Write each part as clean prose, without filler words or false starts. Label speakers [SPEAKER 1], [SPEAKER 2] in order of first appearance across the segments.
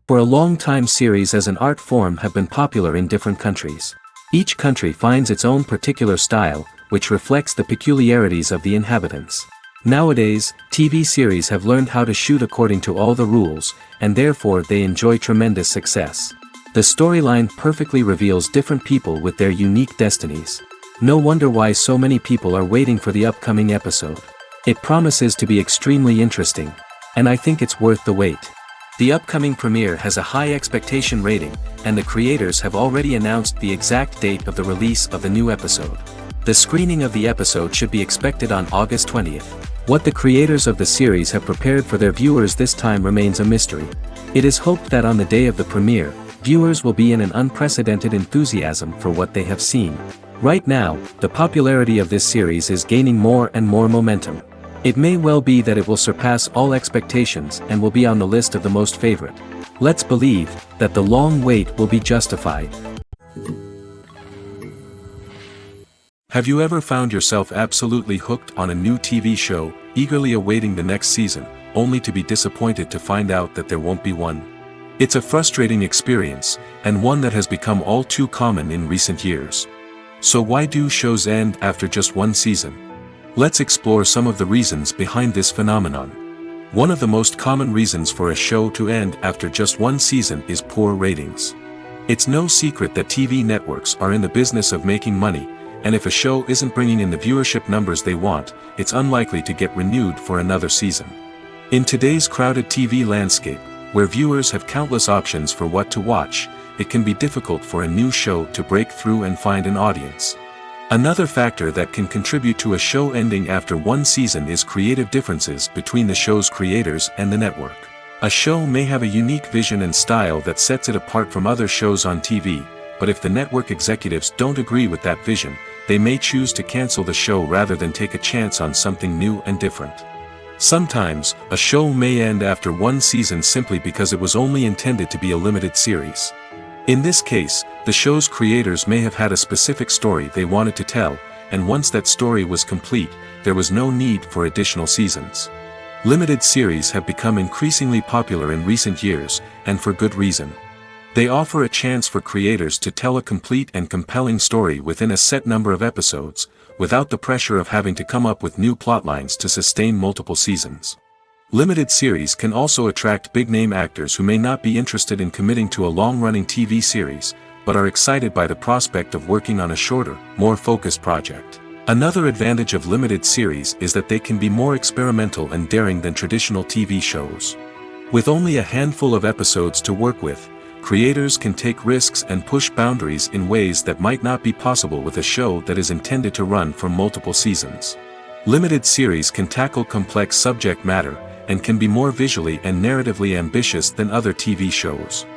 [SPEAKER 1] For a long time series as an art form have been popular in different countries. Each country finds its own particular style, which reflects the peculiarities of the inhabitants. Nowadays, TV series have learned how to shoot according to all the rules, and therefore they enjoy tremendous success. The storyline perfectly reveals different people with their unique destinies. No wonder why so many people are waiting for the upcoming episode. It promises to be extremely interesting, and I think it's worth the wait. The upcoming premiere has a high expectation rating, and the creators have already announced the exact date of the release of the new episode. The screening of the episode should be expected on August 20th. What the creators of the series have prepared for their viewers this time remains a mystery. It is hoped that on the day of the premiere, viewers will be in an unprecedented enthusiasm for what they have seen. Right now, the popularity of this series is gaining more and more momentum. It may well be that it will surpass all expectations and will be on the list of the most favorite. Let's believe that the long wait will be justified.
[SPEAKER 2] Have you ever found yourself absolutely hooked on a new TV show, eagerly awaiting the next season, only to be disappointed to find out that there won't be one? It's a frustrating experience, and one that has become all too common in recent years. So why do shows end after just one season? Let's explore some of the reasons behind this phenomenon. One of the most common reasons for a show to end after just one season is poor ratings. It's no secret that TV networks are in the business of making money, and if a show isn't bringing in the viewership numbers they want, it's unlikely to get renewed for another season. In today's crowded TV landscape, where viewers have countless options for what to watch, it can be difficult for a new show to break through and find an audience. Another factor that can contribute to a show ending after one season is creative differences between the show's creators and the network. A show may have a unique vision and style that sets it apart from other shows on TV, but if the network executives don't agree with that vision, they may choose to cancel the show rather than take a chance on something new and different. Sometimes, a show may end after one season simply because it was only intended to be a limited series. In this case, the show's creators may have had a specific story they wanted to tell, and once that story was complete, there was no need for additional seasons. Limited series have become increasingly popular in recent years, and for good reason. They offer a chance for creators to tell a complete and compelling story within a set number of episodes, without the pressure of having to come up with new plotlines to sustain multiple seasons. Limited series can also attract big-name actors who may not be interested in committing to a long-running TV series, but are excited by the prospect of working on a shorter, more focused project. Another advantage of limited series is that they can be more experimental and daring than traditional TV shows. With only a handful of episodes to work with, creators can take risks and push boundaries in ways that might not be possible with a show that is intended to run for multiple seasons. Limited series can tackle complex subject matter, and can be more visually and narratively ambitious than other TV shows.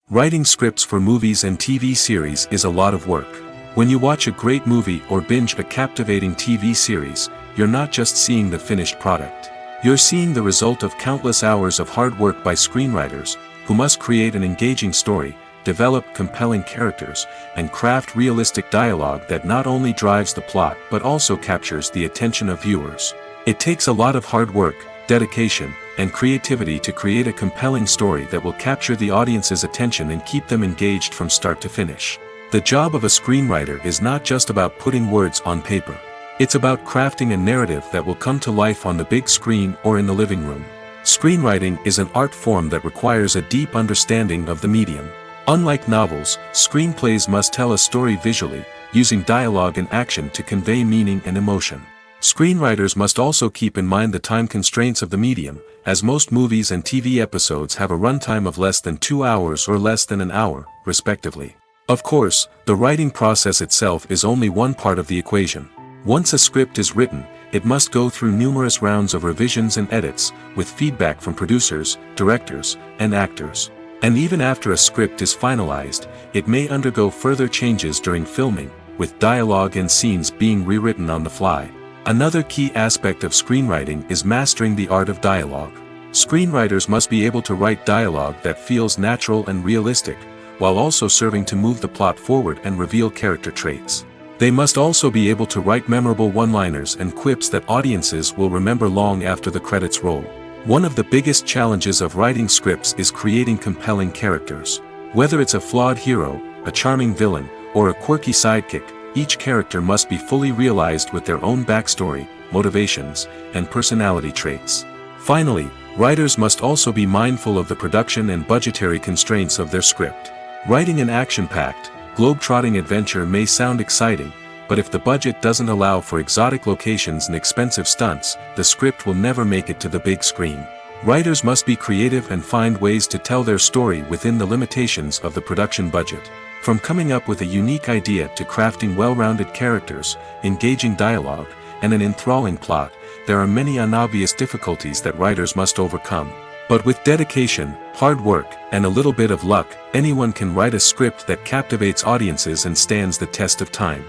[SPEAKER 2] Writing scripts for movies and TV series is a lot of work. When you watch a great movie or binge a captivating TV series, you're not just seeing the finished product. You're seeing the result of countless hours of hard work by screenwriters, who must create an engaging story, develop compelling characters, and craft realistic dialogue that not only drives the plot but also captures the attention of viewers. It takes a lot of hard work, dedication, and creativity to create a compelling story that will capture the audience's attention and keep them engaged from start to finish. The job of a screenwriter is not just about putting words on paper. It's about crafting a narrative that will come to life on the big screen or in the living room. Screenwriting is an art form that requires a deep understanding of the medium. Unlike novels, screenplays must tell a story visually, using dialogue and action to convey meaning and emotion. Screenwriters must also keep in mind the time constraints of the medium, as most movies and TV episodes have a runtime of less than 2 hours or less than an hour, respectively. Of course, the writing process itself is only one part of the equation. Once a script is written, it must go through numerous rounds of revisions and edits, with feedback from producers, directors, and actors. And even after a script is finalized, it may undergo further changes during filming, with dialogue and scenes being rewritten on the fly. Another key aspect of screenwriting is mastering the art of dialogue. Screenwriters must be able to write dialogue that feels natural and realistic, while also serving to move the plot forward and reveal character traits. They must also be able to write memorable one-liners and quips that audiences will remember long after the credits roll. One of the biggest challenges of writing scripts is creating compelling characters. Whether it's a flawed hero, a charming villain, or a quirky sidekick, each character must be fully realized with their own backstory, motivations, and personality traits. Finally, writers must also be mindful of the production and budgetary constraints of their script. Writing an action-packed, globe-trotting adventure may sound exciting, but if the budget doesn't allow for exotic locations and expensive stunts, the script will never make it to the big screen. Writers must be creative and find ways to tell their story within the limitations of the production budget. From coming up with a unique idea to crafting well-rounded characters, engaging dialogue, and an enthralling plot, there are many unobvious difficulties that writers must overcome. But with dedication, hard work, and a little bit of luck, anyone can write a script that captivates audiences and stands the test of time.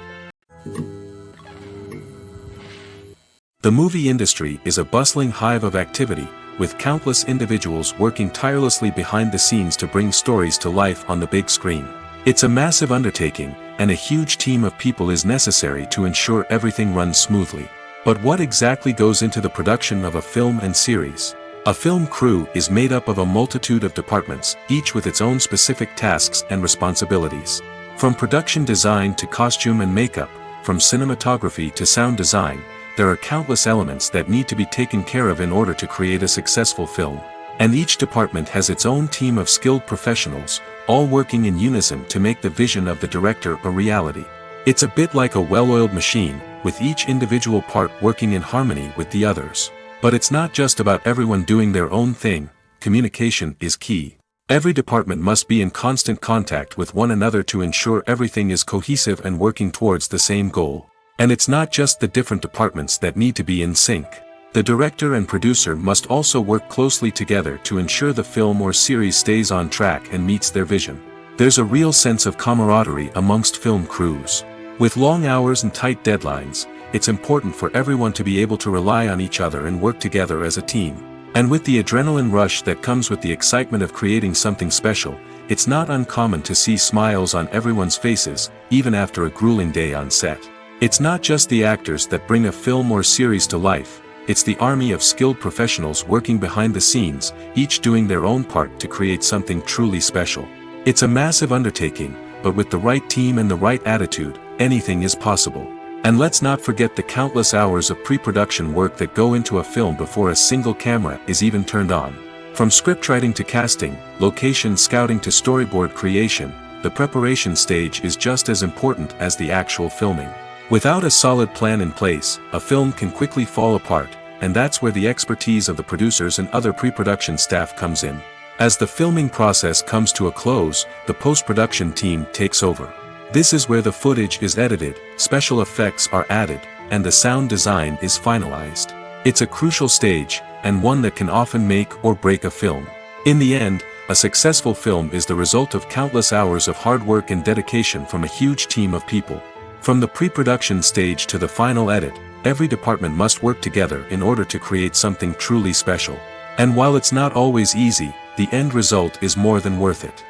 [SPEAKER 2] The movie industry is a bustling hive of activity, with countless individuals working tirelessly behind the scenes to bring stories to life on the big screen. It's a massive undertaking, and a huge team of people is necessary to ensure everything runs smoothly. But what exactly goes into the production of a film and series? A film crew is made up of a multitude of departments, each with its own specific tasks and responsibilities. From production design to costume and makeup, from cinematography to sound design, there are countless elements that need to be taken care of in order to create a successful film. And each department has its own team of skilled professionals, all working in unison to make the vision of the director a reality. It's a bit like a well-oiled machine, with each individual part working in harmony with the others. But it's not just about everyone doing their own thing, communication is key. Every department must be in constant contact with one another to ensure everything is cohesive and working towards the same goal. And it's not just the different departments that need to be in sync. The director and producer must also work closely together to ensure the film or series stays on track and meets their vision. There's a real sense of camaraderie amongst film crews. With long hours and tight deadlines, it's important for everyone to be able to rely on each other and work together as a team. And with the adrenaline rush that comes with the excitement of creating something special, it's not uncommon to see smiles on everyone's faces, even after a grueling day on set. It's not just the actors that bring a film or series to life, it's the army of skilled professionals working behind the scenes, each doing their own part to create something truly special. It's a massive undertaking, but with the right team and the right attitude, anything is possible. And let's not forget the countless hours of pre-production work that go into a film before a single camera is even turned on. From scriptwriting to casting, location scouting to storyboard creation, the preparation stage is just as important as the actual filming. Without a solid plan in place, a film can quickly fall apart, and that's where the expertise of the producers and other pre-production staff comes in. As the filming process comes to a close, the post-production team takes over. This is where the footage is edited, special effects are added, and the sound design is finalized. It's a crucial stage, and one that can often make or break a film. In the end, a successful film is the result of countless hours of hard work and dedication from a huge team of people. From the pre-production stage to the final edit, every department must work together in order to create something truly special. And while it's not always easy, the end result is more than worth it.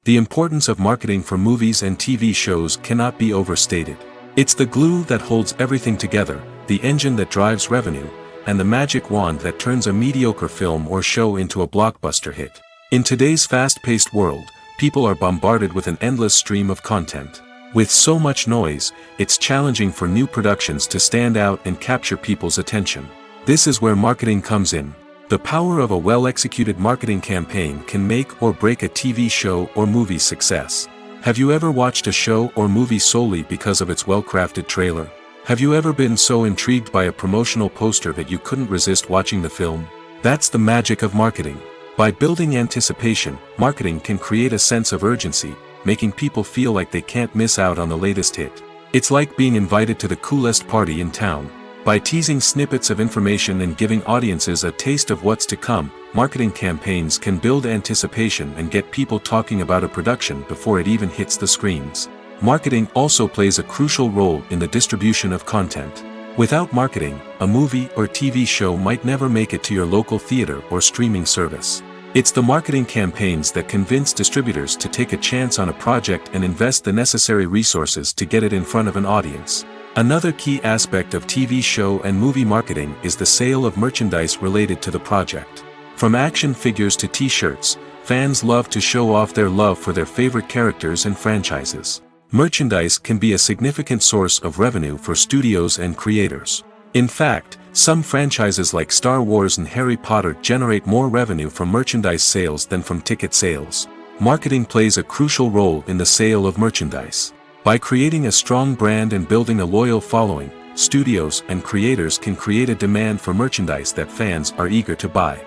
[SPEAKER 2] The importance of marketing for movies and TV shows cannot be overstated. It's the glue that holds everything together, the engine that drives revenue, and the magic wand that turns a mediocre film or show into a blockbuster hit. In today's fast-paced world, people are bombarded with an endless stream of content. With so much noise, it's challenging for new productions to stand out and capture people's attention. This is where marketing comes in. The power of a well-executed marketing campaign can make or break a TV show or movie's success. Have you ever watched a show or movie solely because of its well-crafted trailer? Have you ever been so intrigued by a promotional poster that you couldn't resist watching the film? That's the magic of marketing. By building anticipation, marketing can create a sense of urgency, making people feel like they can't miss out on the latest hit. It's like being invited to the coolest party in town. By teasing snippets of information and giving audiences a taste of what's to come, marketing campaigns can build anticipation and get people talking about a production before it even hits the screens. Marketing also plays a crucial role in the distribution of content. Without marketing, a movie or TV show might never make it to your local theater or streaming service. It's the marketing campaigns that convince distributors to take a chance on a project and invest the necessary resources to get it in front of an audience. Another key aspect of TV show and movie marketing is the sale of merchandise related to the project. From action figures to t-shirts, fans love to show off their love for their favorite characters and franchises. Merchandise can be a significant source of revenue for studios and creators. In fact, some franchises like Star Wars and Harry Potter generate more revenue from merchandise sales than from ticket sales. Marketing plays a crucial role in the sale of merchandise. By creating a strong brand and building a loyal following, studios and creators can create a demand for merchandise that fans are eager to buy.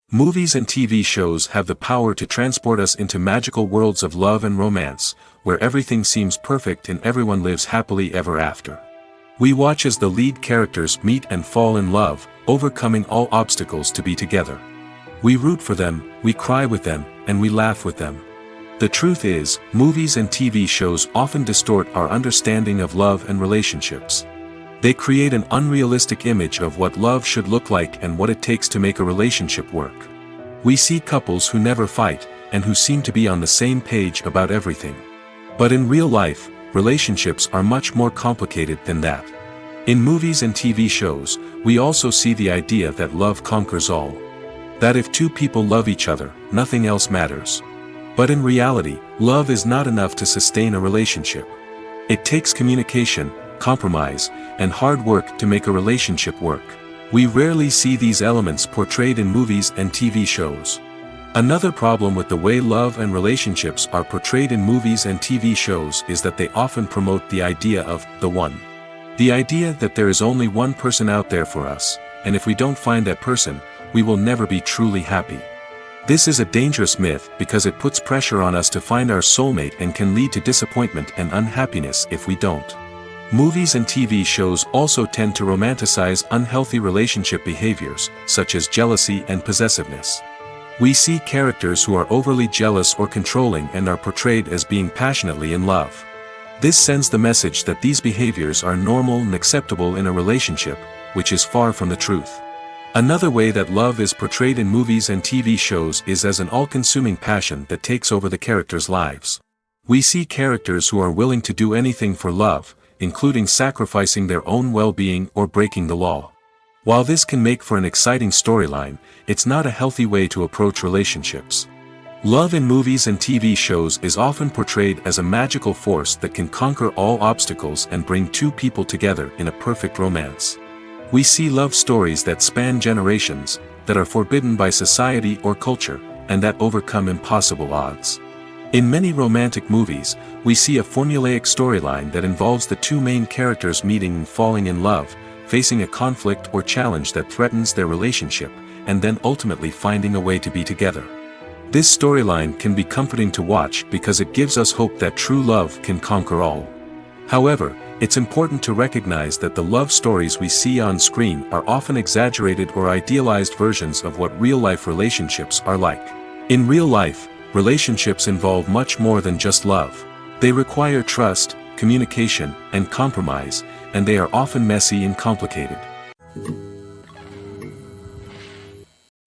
[SPEAKER 2] Movies and TV shows have the power to transport us into magical worlds of love and romance, where everything seems perfect and everyone lives happily ever after. We watch as the lead characters meet and fall in love, overcoming all obstacles to be together. We root for them, we cry with them, and we laugh with them. The truth is, movies and TV shows often distort our understanding of love and relationships. They create an unrealistic image of what love should look like and what it takes to make a relationship work. We see couples who never fight, and who seem to be on the same page about everything. But in real life, relationships are much more complicated than that. In movies and TV shows, we also see the idea that love conquers all. That if two people love each other, nothing else matters. But in reality, love is not enough to sustain a relationship. It takes communication, compromise, and hard work to make a relationship work. We rarely see these elements portrayed in movies and TV shows. Another problem with the way love and relationships are portrayed in movies and TV shows is that they often promote the idea of the one. The idea that there is only one person out there for us, and if we don't find that person, we will never be truly happy. This is a dangerous myth because it puts pressure on us to find our soulmate and can lead to disappointment and unhappiness if we don't. Movies and TV shows also tend to romanticize unhealthy relationship behaviors, such as jealousy and possessiveness. We see characters who are overly jealous or controlling and are portrayed as being passionately in love. This sends the message that these behaviors are normal and acceptable in a relationship, which is far from the truth. Another way that love is portrayed in movies and TV shows is as an all-consuming passion that takes over the characters' lives. We see characters who are willing to do anything for love, including sacrificing their own well-being or breaking the law. While this can make for an exciting storyline, it's not a healthy way to approach relationships. Love in movies and TV shows is often portrayed as a magical force that can conquer all obstacles and bring two people together in a perfect romance. We see love stories that span generations, that are forbidden by society or culture, and that overcome impossible odds. In many romantic movies, we see a formulaic storyline that involves the two main characters meeting and falling in love, facing a conflict or challenge that threatens their relationship, and then ultimately finding a way to be together. This storyline can be comforting to watch because it gives us hope that true love can conquer all. However, it's important to recognize that the love stories we see on screen are often exaggerated or idealized versions of what real-life relationships are like. In real life, relationships involve much more than just love. They require trust, communication, and compromise, and they are often messy and complicated.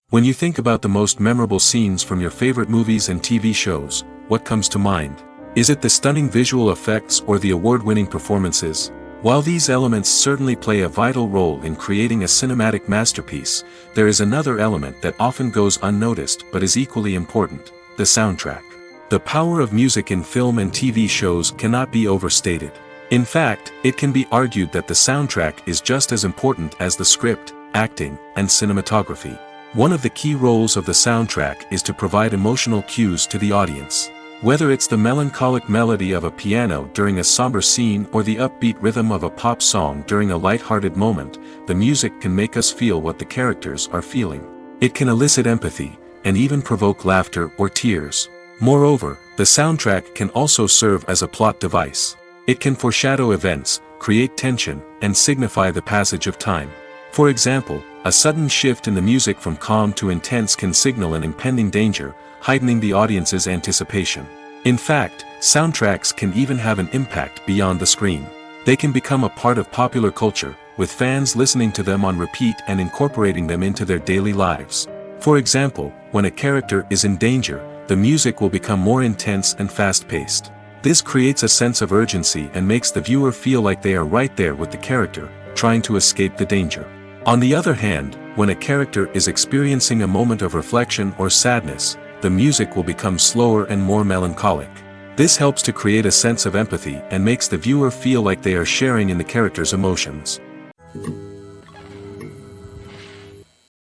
[SPEAKER 2] When you think about the most memorable scenes from your favorite movies and TV shows, what comes to mind? Is it the stunning visual effects or the award-winning performances? While these elements certainly play a vital role in creating a cinematic masterpiece, there is another element that often goes unnoticed but is equally important: the soundtrack. The power of music in film and TV shows cannot be overstated. In fact, it can be argued that the soundtrack is just as important as the script, acting, and cinematography. One of the key roles of the soundtrack is to provide emotional cues to the audience. Whether it's the melancholic melody of a piano during a somber scene or the upbeat rhythm of a pop song during a light-hearted moment, the music can make us feel what the characters are feeling. It can elicit empathy, and even provoke laughter or tears. Moreover, the soundtrack can also serve as a plot device. It can foreshadow events, create tension, and signify the passage of time. For example, a sudden shift in the music from calm to intense can signal an impending danger, heightening the audience's anticipation. In fact, soundtracks can even have an impact beyond the screen. They can become a part of popular culture, with fans listening to them on repeat and incorporating them into their daily lives. For example, when a character is in danger, the music will become more intense and fast-paced. This creates a sense of urgency and makes the viewer feel like they are right there with the character, trying to escape the danger. On the other hand, when a character is experiencing a moment of reflection or sadness, the music will become slower and more melancholic. This helps to create a sense of empathy and makes the viewer feel like they are sharing in the character's emotions.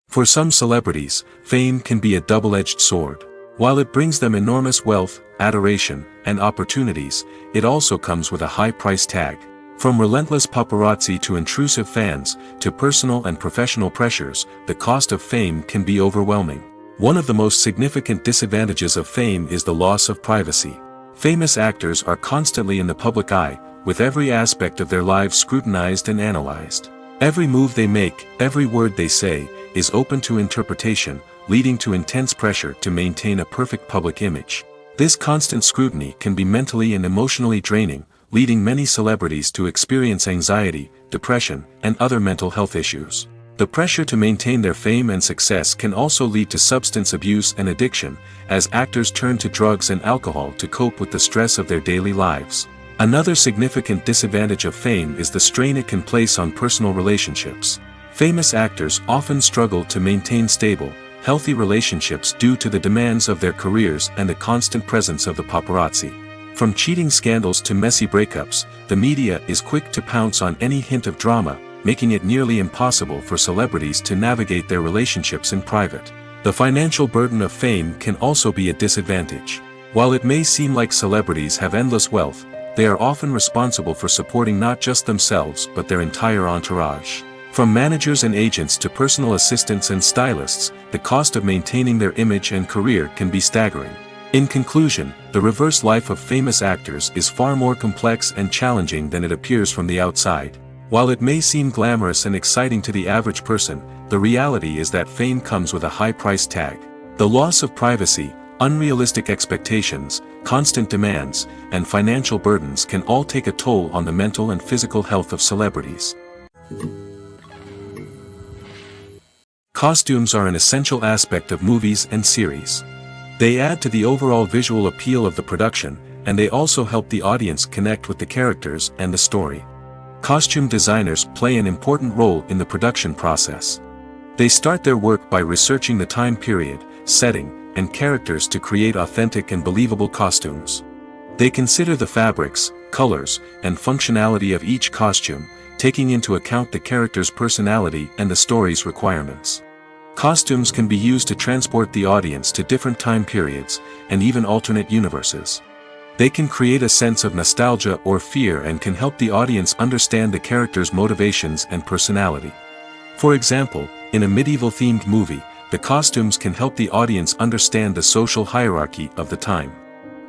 [SPEAKER 2] For some celebrities, fame can be a double-edged sword. While it brings them enormous wealth, adoration, and opportunities, it also comes with a high price tag. From relentless paparazzi to intrusive fans, to personal and professional pressures, the cost of fame can be overwhelming. One of the most significant disadvantages of fame is the loss of privacy. Famous actors are constantly in the public eye, with every aspect of their lives scrutinized and analyzed. Every move they make, every word they say, is open to interpretation, leading to intense pressure to maintain a perfect public image. This constant scrutiny can be mentally and emotionally draining, leading many celebrities to experience anxiety, depression, and other mental health issues. The pressure to maintain their fame and success can also lead to substance abuse and addiction, as actors turn to drugs and alcohol to cope with the stress of their daily lives. Another significant disadvantage of fame is the strain it can place on personal relationships. Famous actors often struggle to maintain stable, healthy relationships due to the demands of their careers and the constant presence of the paparazzi. From cheating scandals to messy breakups, the media is quick to pounce on any hint of drama, making it nearly impossible for celebrities to navigate their relationships in private. The financial burden of fame can also be a disadvantage. While it may seem like celebrities have endless wealth, they are often responsible for supporting not just themselves but their entire entourage. From managers and agents to personal assistants and stylists, the cost of maintaining their image and career can be staggering. In conclusion, the reverse life of famous actors is far more complex and challenging than it appears from the outside. While it may seem glamorous and exciting to the average person, the reality is that fame comes with a high price tag. The loss of privacy, unrealistic expectations, constant demands, and financial burdens can all take a toll on the mental and physical health of celebrities. Costumes are an essential aspect of movies and series. They add to the overall visual appeal of the production, and they also help the audience connect with the characters and the story. Costume designers play an important role in the production process. They start their work by researching the time period, setting, and characters to create authentic and believable costumes. They consider the fabrics, colors, and functionality of each costume, taking into account the character's personality and the story's requirements. Costumes can be used to transport the audience to different time periods, and even alternate universes. They can create a sense of nostalgia or fear and can help the audience understand the character's motivations and personality. For example, in a medieval-themed movie, the costumes can help the audience understand the social hierarchy of the time.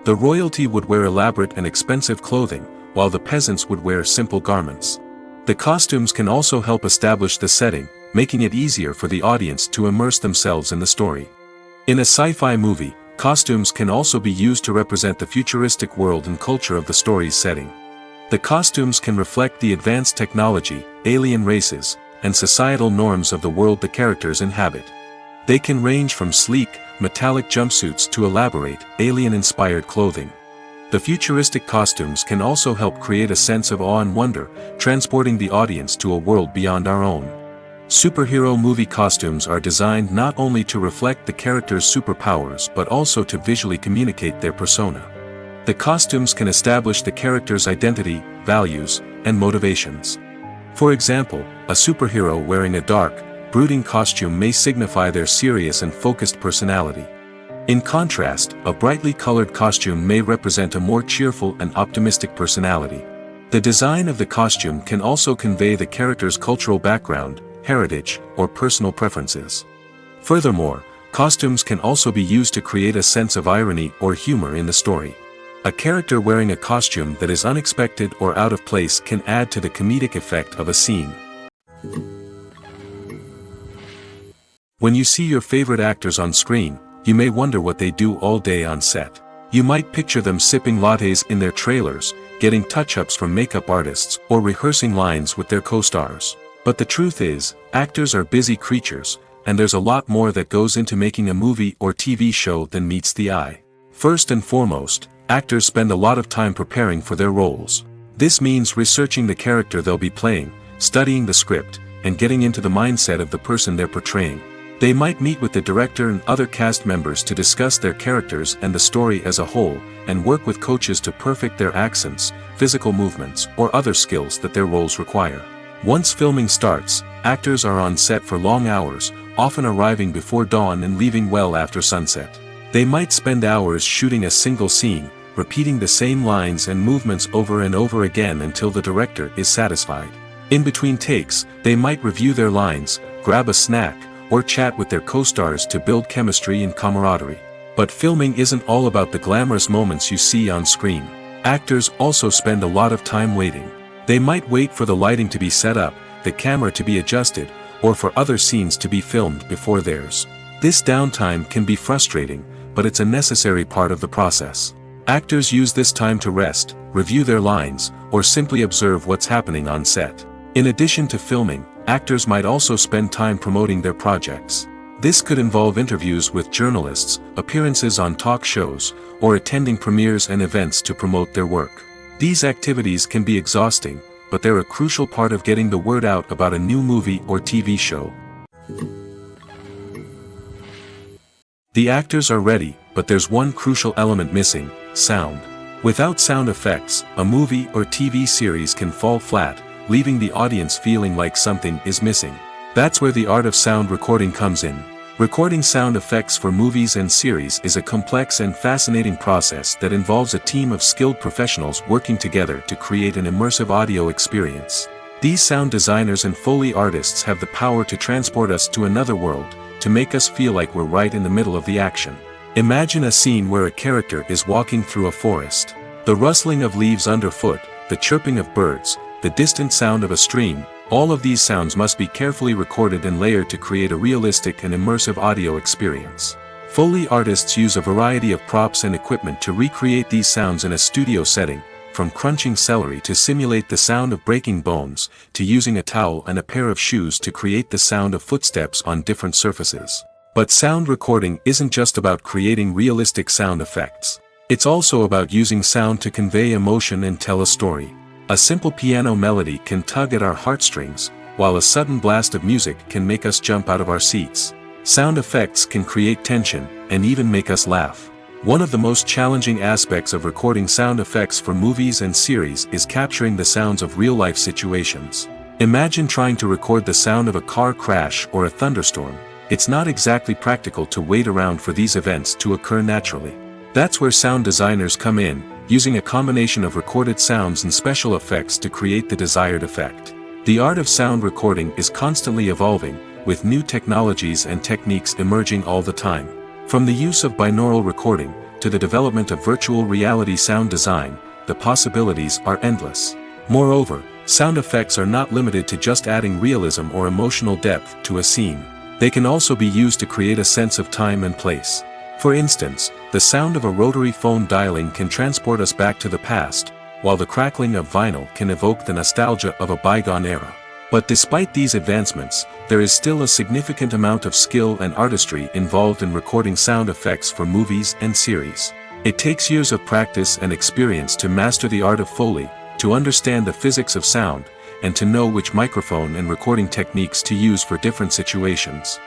[SPEAKER 2] The royalty would wear elaborate and expensive clothing, while the peasants would wear simple garments. The costumes can also help establish the setting, making it easier for the audience to immerse themselves in the story. In a sci-fi movie, costumes can also be used to represent the futuristic world and culture of the story's setting. The costumes can reflect the advanced technology, alien races, and societal norms of the world the characters inhabit. They can range from sleek, metallic jumpsuits to elaborate, alien-inspired clothing. The futuristic costumes can also help create a sense of awe and wonder, transporting the audience to a world beyond our own. Superhero movie costumes are designed not only to reflect the character's superpowers but also to visually communicate their persona. The costumes can establish the character's identity, values, and motivations. For example, a superhero wearing a dark, brooding costume may signify their serious and focused personality. In contrast, a brightly colored costume may represent a more cheerful and optimistic personality. The design of the costume can also convey the character's cultural background, heritage, or personal preferences. Furthermore, costumes can also be used to create a sense of irony or humor in the story. A character wearing a costume that is unexpected or out of place can add to the comedic effect of a scene. When you see your favorite actors on screen, you may wonder what they do all day on set. You might picture them sipping lattes in their trailers, getting touch-ups from makeup artists, or rehearsing lines with their co-stars. But the truth is, actors are busy creatures, and there's a lot more that goes into making a movie or TV show than meets the eye. First and foremost, actors spend a lot of time preparing for their roles. This means researching the character they'll be playing, studying the script, and getting into the mindset of the person they're portraying. They might meet with the director and other cast members to discuss their characters and the story as a whole, and work with coaches to perfect their accents, physical movements, or other skills that their roles require. Once filming starts, actors are on set for long hours, often arriving before dawn and leaving well after sunset. They might spend hours shooting a single scene, repeating the same lines and movements over and over again until the director is satisfied. In between takes, they might review their lines, grab a snack, or chat with their co-stars to build chemistry and camaraderie. But filming isn't all about the glamorous moments you see on screen. Actors also spend a lot of time waiting. They might wait for the lighting to be set up, the camera to be adjusted, or for other scenes to be filmed before theirs. This downtime can be frustrating, but it's a necessary part of the process. Actors use this time to rest, review their lines, or simply observe what's happening on set. In addition to filming, actors might also spend time promoting their projects. This could involve interviews with journalists, appearances on talk shows, or attending premieres and events to promote their work. These activities can be exhausting, but they're a crucial part of getting the word out about a new movie or TV show. The actors are ready, but there's one crucial element missing: sound. Without sound effects, a movie or TV series can fall flat, leaving the audience feeling like something is missing. That's where the art of sound recording comes in. Recording sound effects for movies and series is a complex and fascinating process that involves a team of skilled professionals working together to create an immersive audio experience. These sound designers and Foley artists have the power to transport us to another world, to make us feel like we're right in the middle of the action. Imagine a scene where a character is walking through a forest. The rustling of leaves underfoot, the chirping of birds, the distant sound of a stream, all of these sounds must be carefully recorded and layered to create a realistic and immersive audio experience. Foley artists use a variety of props and equipment to recreate these sounds in a studio setting, from crunching celery to simulate the sound of breaking bones, to using a towel and a pair of shoes to create the sound of footsteps on different surfaces. But sound recording isn't just about creating realistic sound effects. It's also about using sound to convey emotion and tell a story. A simple piano melody can tug at our heartstrings, while a sudden blast of music can make us jump out of our seats. Sound effects can create tension, and even make us laugh. One of the most challenging aspects of recording sound effects for movies and series is capturing the sounds of real-life situations. Imagine trying to record the sound of a car crash or a thunderstorm. It's not exactly practical to wait around for these events to occur naturally. That's where sound designers come in, using a combination of recorded sounds and special effects to create the desired effect. The art of sound recording is constantly evolving, with new technologies and techniques emerging all the time. From the use of binaural recording, to the development of virtual reality sound design, the possibilities are endless. Moreover, sound effects are not limited to just adding realism or emotional depth to a scene. They can also be used to create a sense of time and place. For instance, the sound of a rotary phone dialing can transport us back to the past, while the crackling of vinyl can evoke the nostalgia of a bygone era. But despite these advancements, there is still a significant amount of skill and artistry involved in recording sound effects for movies and series. It takes years of practice and experience to master the art of Foley, to understand the physics of sound, and to know which microphone and recording techniques to use for different situations.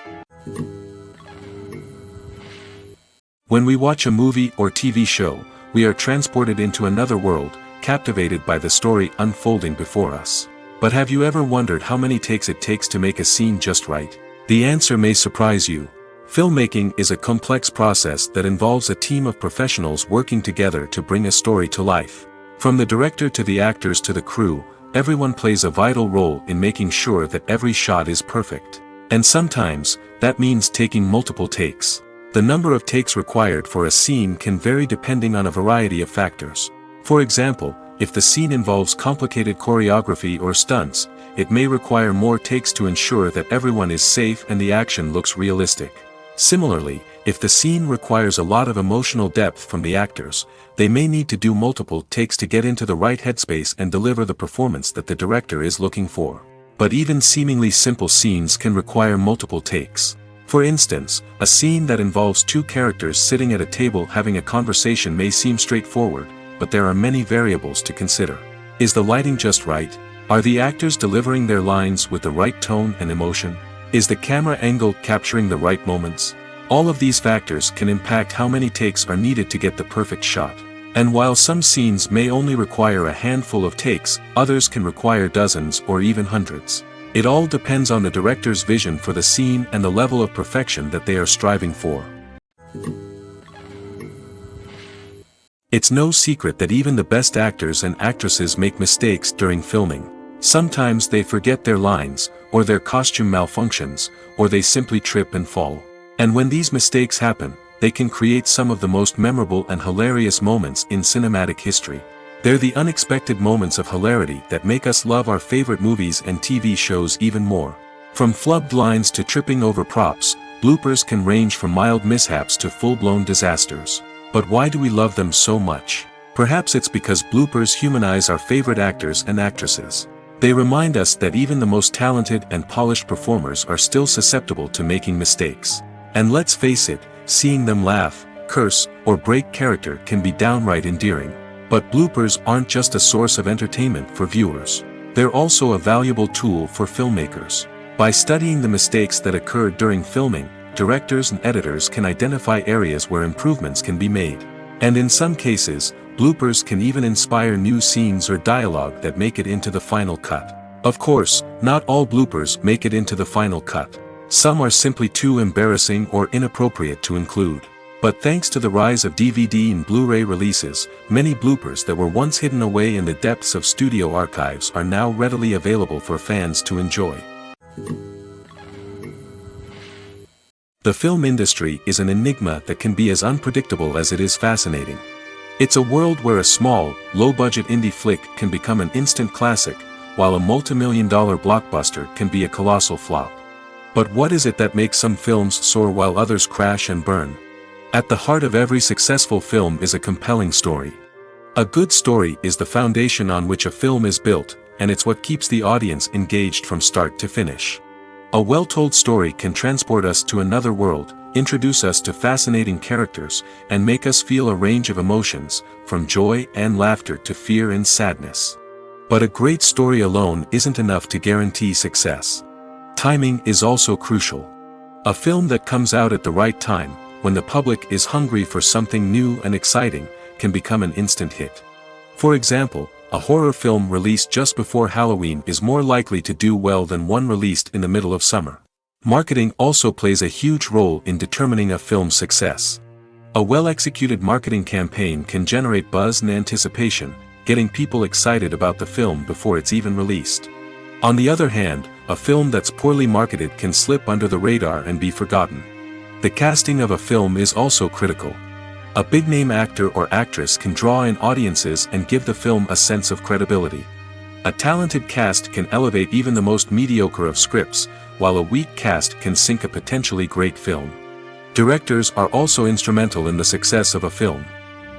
[SPEAKER 2] When we watch a movie or TV show, we are transported into another world, captivated by the story unfolding before us. But have you ever wondered how many takes it takes to make a scene just right? The answer may surprise you. Filmmaking is a complex process that involves a team of professionals working together to bring a story to life. From the director to the actors to the crew, everyone plays a vital role in making sure that every shot is perfect. And sometimes, that means taking multiple takes. The number of takes required for a scene can vary depending on a variety of factors. For example, if the scene involves complicated choreography or stunts, it may require more takes to ensure that everyone is safe and the action looks realistic. Similarly, if the scene requires a lot of emotional depth from the actors, they may need to do multiple takes to get into the right headspace and deliver the performance that the director is looking for. But even seemingly simple scenes can require multiple takes. For instance, a scene that involves two characters sitting at a table having a conversation may seem straightforward, but there are many variables to consider. Is the lighting just right? Are the actors delivering their lines with the right tone and emotion? Is the camera angle capturing the right moments? All of these factors can impact how many takes are needed to get the perfect shot. And while some scenes may only require a handful of takes, others can require dozens or even hundreds. It all depends on the director's vision for the scene and the level of perfection that they are striving for. It's no secret that even the best actors and actresses make mistakes during filming. Sometimes they forget their lines, or their costume malfunctions, or they simply trip and fall. And when these mistakes happen, they can create some of the most memorable and hilarious moments in cinematic history. They're the unexpected moments of hilarity that make us love our favorite movies and TV shows even more. From flubbed lines to tripping over props, bloopers can range from mild mishaps to full-blown disasters. But why do we love them so much? Perhaps it's because bloopers humanize our favorite actors and actresses. They remind us that even the most talented and polished performers are still susceptible to making mistakes. And let's face it, seeing them laugh, curse, or break character can be downright endearing. But bloopers aren't just a source of entertainment for viewers. They're also a valuable tool for filmmakers. By studying the mistakes that occurred during filming, directors and editors can identify areas where improvements can be made. And in some cases, bloopers can even inspire new scenes or dialogue that make it into the final cut. Of course, not all bloopers make it into the final cut. Some are simply too embarrassing or inappropriate to include. But thanks to the rise of DVD and Blu-ray releases, many bloopers that were once hidden away in the depths of studio archives are now readily available for fans to enjoy. The film industry is an enigma that can be as unpredictable as it is fascinating. It's a world where a small, low-budget indie flick can become an instant classic, while a multi-million-dollar blockbuster can be a colossal flop. But what is it that makes some films soar while others crash and burn? At the heart of every successful film is a compelling story. A good story is the foundation on which a film is built, and it's what keeps the audience engaged from start to finish. A well-told story can transport us to another world, introduce us to fascinating characters, and make us feel a range of emotions, from joy and laughter to fear and sadness. But a great story alone isn't enough to guarantee success. Timing is also crucial. A film that comes out at the right time, when the public is hungry for something new and exciting, can become an instant hit. For example, a horror film released just before Halloween is more likely to do well than one released in the middle of summer. Marketing also plays a huge role in determining a film's success. A well-executed marketing campaign can generate buzz and anticipation, getting people excited about the film before it's even released. On the other hand, a film that's poorly marketed can slip under the radar and be forgotten. The casting of a film is also critical. A big-name actor or actress can draw in audiences and give the film a sense of credibility. A talented cast can elevate even the most mediocre of scripts, while a weak cast can sink a potentially great film. Directors are also instrumental in the success of a film.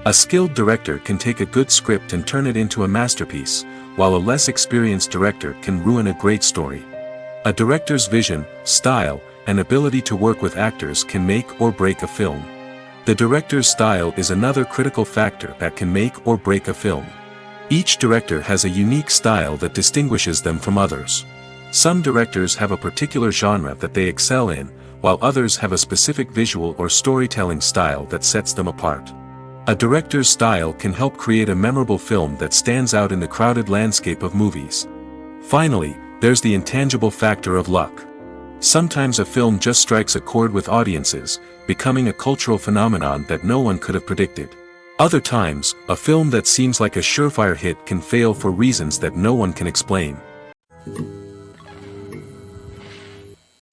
[SPEAKER 2] A skilled director can take a good script and turn it into a masterpiece, while a less experienced director can ruin a great story. A director's vision, style, and ability to work with actors can make or break a film. The director's style is another critical factor that can make or break a film. Each director has a unique style that distinguishes them from others. Some directors have a particular genre that they excel in, while others have a specific visual or storytelling style that sets them apart. A director's style can help create a memorable film that stands out in the crowded landscape of movies. Finally, there's the intangible factor of luck. Sometimes a film just strikes a chord with audiences, becoming a cultural phenomenon that no one could have predicted. Other times, a film that seems like a surefire hit can fail for reasons that no one can explain.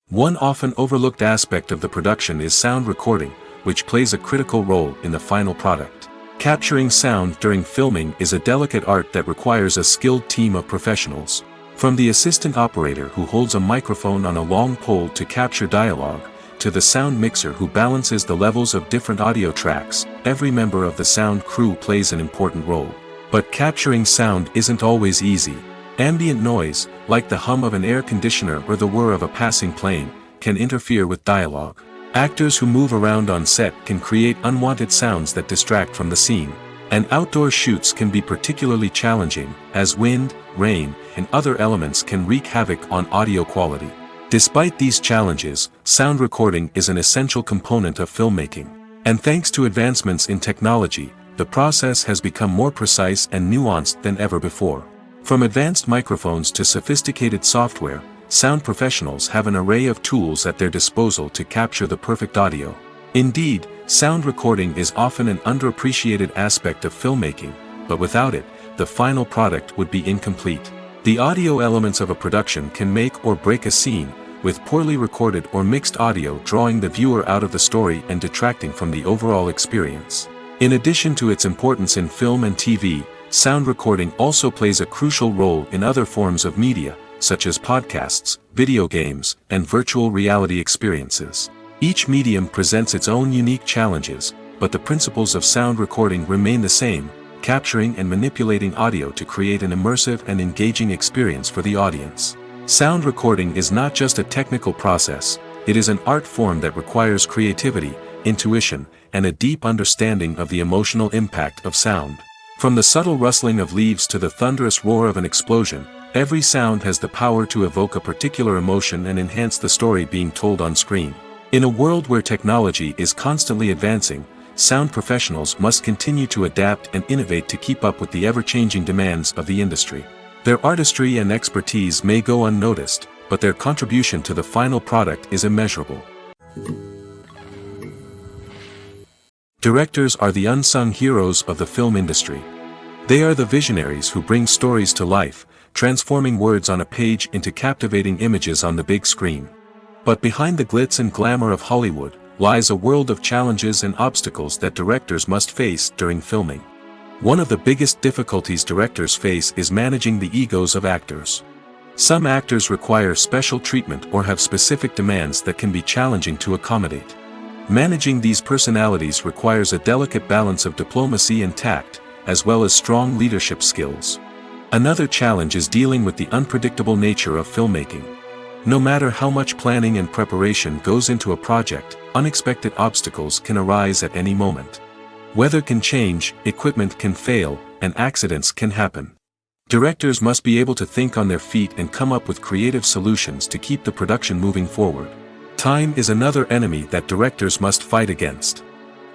[SPEAKER 2] One often overlooked aspect of the production is sound recording, which plays a critical role in the final product. Capturing sound during filming is a delicate art that requires a skilled team of professionals. From the assistant operator who holds a microphone on a long pole to capture dialogue, to the sound mixer who balances the levels of different audio tracks, every member of the sound crew plays an important role. But capturing sound isn't always easy. Ambient noise, like the hum of an air conditioner or the whir of a passing plane, can interfere with dialogue. Actors who move around on set can create unwanted sounds that distract from the scene. And outdoor shoots can be particularly challenging, as wind, rain, and other elements can wreak havoc on audio quality. Despite these challenges, sound recording is an essential component of filmmaking. And thanks to advancements in technology, the process has become more precise and nuanced than ever before. From advanced microphones to sophisticated software, sound professionals have an array of tools at their disposal to capture the perfect audio. Indeed, sound recording is often an underappreciated aspect of filmmaking, but without it, the final product would be incomplete. The audio elements of a production can make or break a scene, with poorly recorded or mixed audio drawing the viewer out of the story and detracting from the overall experience. In addition to its importance in film and TV, sound recording also plays a crucial role in other forms of media, such as podcasts, video games, and virtual reality experiences. Each medium presents its own unique challenges, but the principles of sound recording remain the same, capturing and manipulating audio to create an immersive and engaging experience for the audience. Sound recording is not just a technical process, it is an art form that requires creativity, intuition, and a deep understanding of the emotional impact of sound. From the subtle rustling of leaves to the thunderous roar of an explosion, every sound has the power to evoke a particular emotion and enhance the story being told on screen. In a world where technology is constantly advancing, sound professionals must continue to adapt and innovate to keep up with the ever-changing demands of the industry. Their artistry and expertise may go unnoticed, but their contribution to the final product is immeasurable. Directors are the unsung heroes of the film industry. They are the visionaries who bring stories to life, transforming words on a page into captivating images on the big screen. But behind the glitz and glamour of Hollywood, lies a world of challenges and obstacles that directors must face during filming. One of the biggest difficulties directors face is managing the egos of actors. Some actors require special treatment or have specific demands that can be challenging to accommodate. Managing these personalities requires a delicate balance of diplomacy and tact, as well as strong leadership skills. Another challenge is dealing with the unpredictable nature of filmmaking. No matter how much planning and preparation goes into a project, unexpected obstacles can arise at any moment. Weather can change, equipment can fail, and accidents can happen. Directors must be able to think on their feet and come up with creative solutions to keep the production moving forward. Time is another enemy that directors must fight against.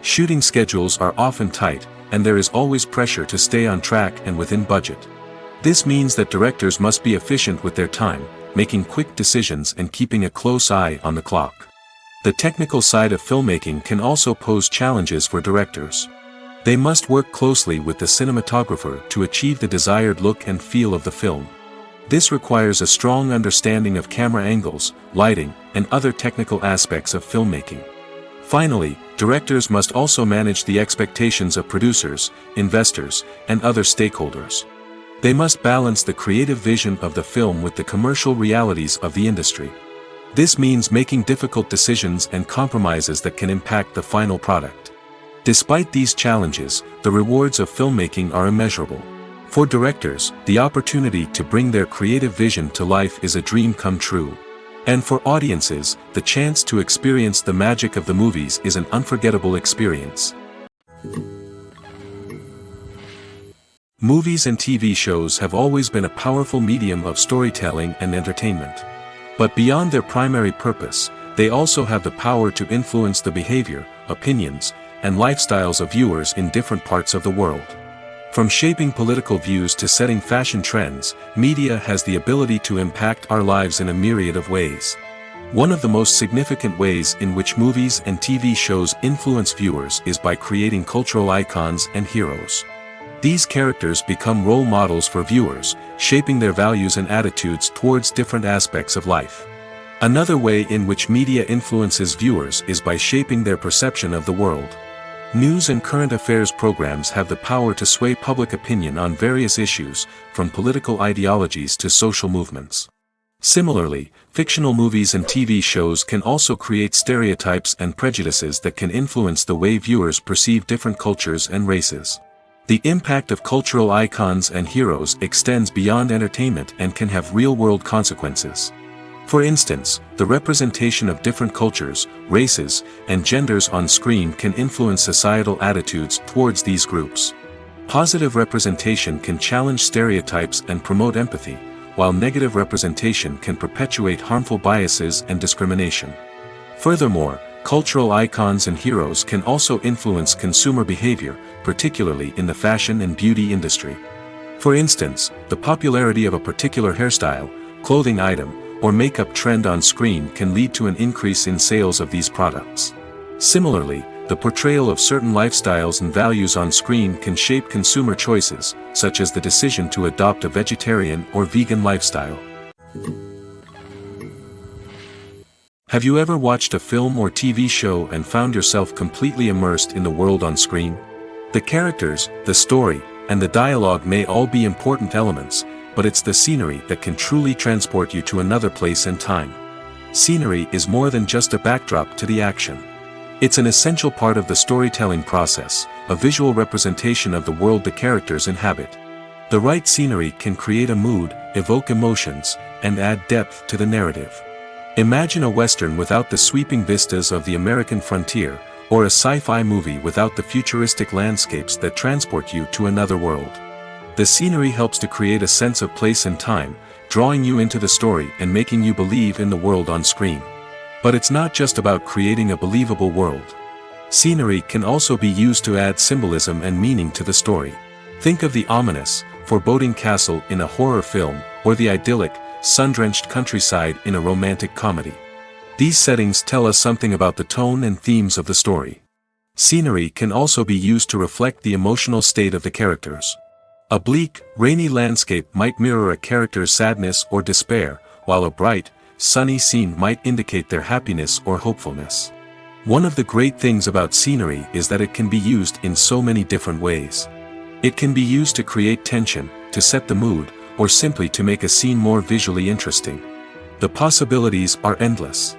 [SPEAKER 2] Shooting schedules are often tight, and there is always pressure to stay on track and within budget. This means that directors must be efficient with their time, making quick decisions and keeping a close eye on the clock. The technical side of filmmaking can also pose challenges for directors. They must work closely with the cinematographer to achieve the desired look and feel of the film. This requires a strong understanding of camera angles, lighting, and other technical aspects of filmmaking. Finally, directors must also manage the expectations of producers, investors, and other stakeholders. They must balance the creative vision of the film with the commercial realities of the industry. This means making difficult decisions and compromises that can impact the final product. Despite these challenges, the rewards of filmmaking are immeasurable. For directors, the opportunity to bring their creative vision to life is a dream come true. And for audiences, the chance to experience the magic of the movies is an unforgettable experience. Movies and TV shows have always been a powerful medium of storytelling and entertainment. But beyond their primary purpose, they also have the power to influence the behavior, opinions, and lifestyles of viewers in different parts of the world. From shaping political views to setting fashion trends, media has the ability to impact our lives in a myriad of ways. One of the most significant ways in which movies and TV shows influence viewers is by creating cultural icons and heroes. These characters become role models for viewers, shaping their values and attitudes towards different aspects of life. Another way in which media influences viewers is by shaping their perception of the world. News and current affairs programs have the power to sway public opinion on various issues, from political ideologies to social movements. Similarly, fictional movies and TV shows can also create stereotypes and prejudices that can influence the way viewers perceive different cultures and races. The impact of cultural icons and heroes extends beyond entertainment and can have real-world consequences. For instance, the representation of different cultures, races, and genders on screen can influence societal attitudes towards these groups. Positive representation can challenge stereotypes and promote empathy, while negative representation can perpetuate harmful biases and discrimination. Furthermore, cultural icons and heroes can also influence consumer behavior, particularly in the fashion and beauty industry. For instance, the popularity of a particular hairstyle, clothing item, or makeup trend on screen can lead to an increase in sales of these products. Similarly, the portrayal of certain lifestyles and values on screen can shape consumer choices, such as the decision to adopt a vegetarian or vegan lifestyle. Have you ever watched a film or TV show and found yourself completely immersed in the world on screen? The characters, the story, and the dialogue may all be important elements, but it's the scenery that can truly transport you to another place and time. Scenery is more than just a backdrop to the action. It's an essential part of the storytelling process, a visual representation of the world the characters inhabit. The right scenery can create a mood, evoke emotions, and add depth to the narrative. Imagine a Western without the sweeping vistas of the American frontier, or a sci-fi movie without the futuristic landscapes that transport you to another world. The scenery helps to create a sense of place and time, drawing you into the story and making you believe in the world on screen. But it's not just about creating a believable world. Scenery can also be used to add symbolism and meaning to the story. Think of the ominous, foreboding castle in a horror film, or the idyllic, sun-drenched countryside in a romantic comedy. These settings tell us something about the tone and themes of the story. Scenery can also be used to reflect the emotional state of the characters. A bleak, rainy landscape might mirror a character's sadness or despair, while a bright, sunny scene might indicate their happiness or hopefulness. One of the great things about scenery is that it can be used in so many different ways. It can be used to create tension, to set the mood, or simply to make a scene more visually interesting. The possibilities are endless.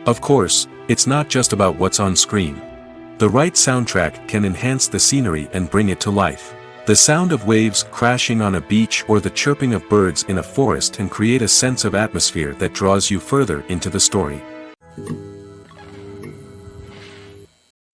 [SPEAKER 2] Of course, it's not just about what's on screen. The right soundtrack can enhance the scenery and bring it to life. The sound of waves crashing on a beach or the chirping of birds in a forest can create a sense of atmosphere that draws you further into the story.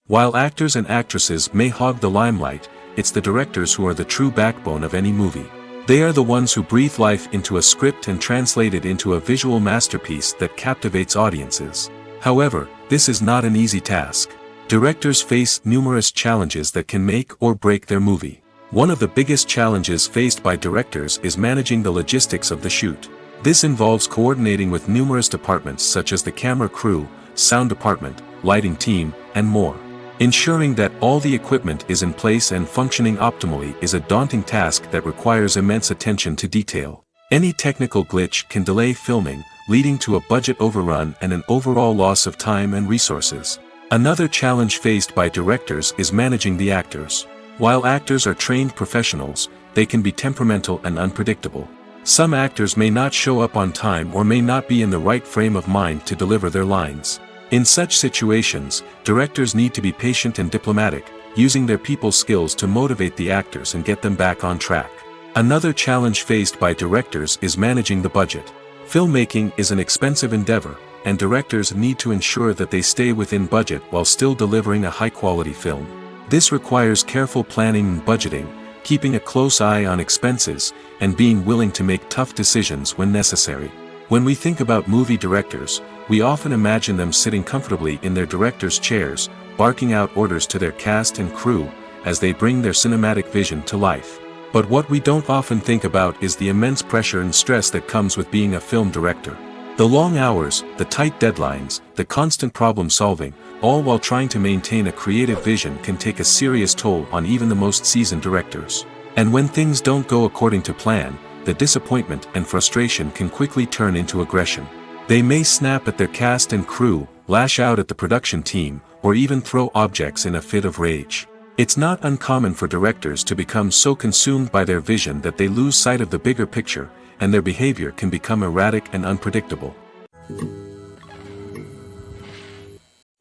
[SPEAKER 2] While actors and actresses may hog the limelight, it's the directors who are the true backbone of any movie. They are the ones who breathe life into a script and translate it into a visual masterpiece that captivates audiences. However, this is not an easy task. Directors face numerous challenges that can make or break their movie. One of the biggest challenges faced by directors is managing the logistics of the shoot. This involves coordinating with numerous departments such as the camera crew, sound department, lighting team, and more. Ensuring that all the equipment is in place and functioning optimally is a daunting task that requires immense attention to detail. Any technical glitch can delay filming, leading to a budget overrun and an overall loss of time and resources. Another challenge faced by directors is managing the actors. While actors are trained professionals, they can be temperamental and unpredictable. Some actors may not show up on time or may not be in the right frame of mind to deliver their lines. In such situations, directors need to be patient and diplomatic, using their people skills to motivate the actors and get them back on track. Another challenge faced by directors is managing the budget. Filmmaking is an expensive endeavor, and directors need to ensure that they stay within budget while still delivering a high-quality film. This requires careful planning and budgeting, keeping a close eye on expenses, and being willing to make tough decisions when necessary. When we think about movie directors, we often imagine them sitting comfortably in their director's chairs, barking out orders to their cast and crew, as they bring their cinematic vision to life. But what we don't often think about is the immense pressure and stress that comes with being a film director. The long hours, the tight deadlines, the constant problem solving, all while trying to maintain a creative vision can take a serious toll on even the most seasoned directors. And when things don't go according to plan, the disappointment and frustration can quickly turn into aggression. They may snap at their cast and crew, lash out at the production team, or even throw objects in a fit of rage. It's not uncommon for directors to become so consumed by their vision that they lose sight of the bigger picture, and their behavior can become erratic and unpredictable.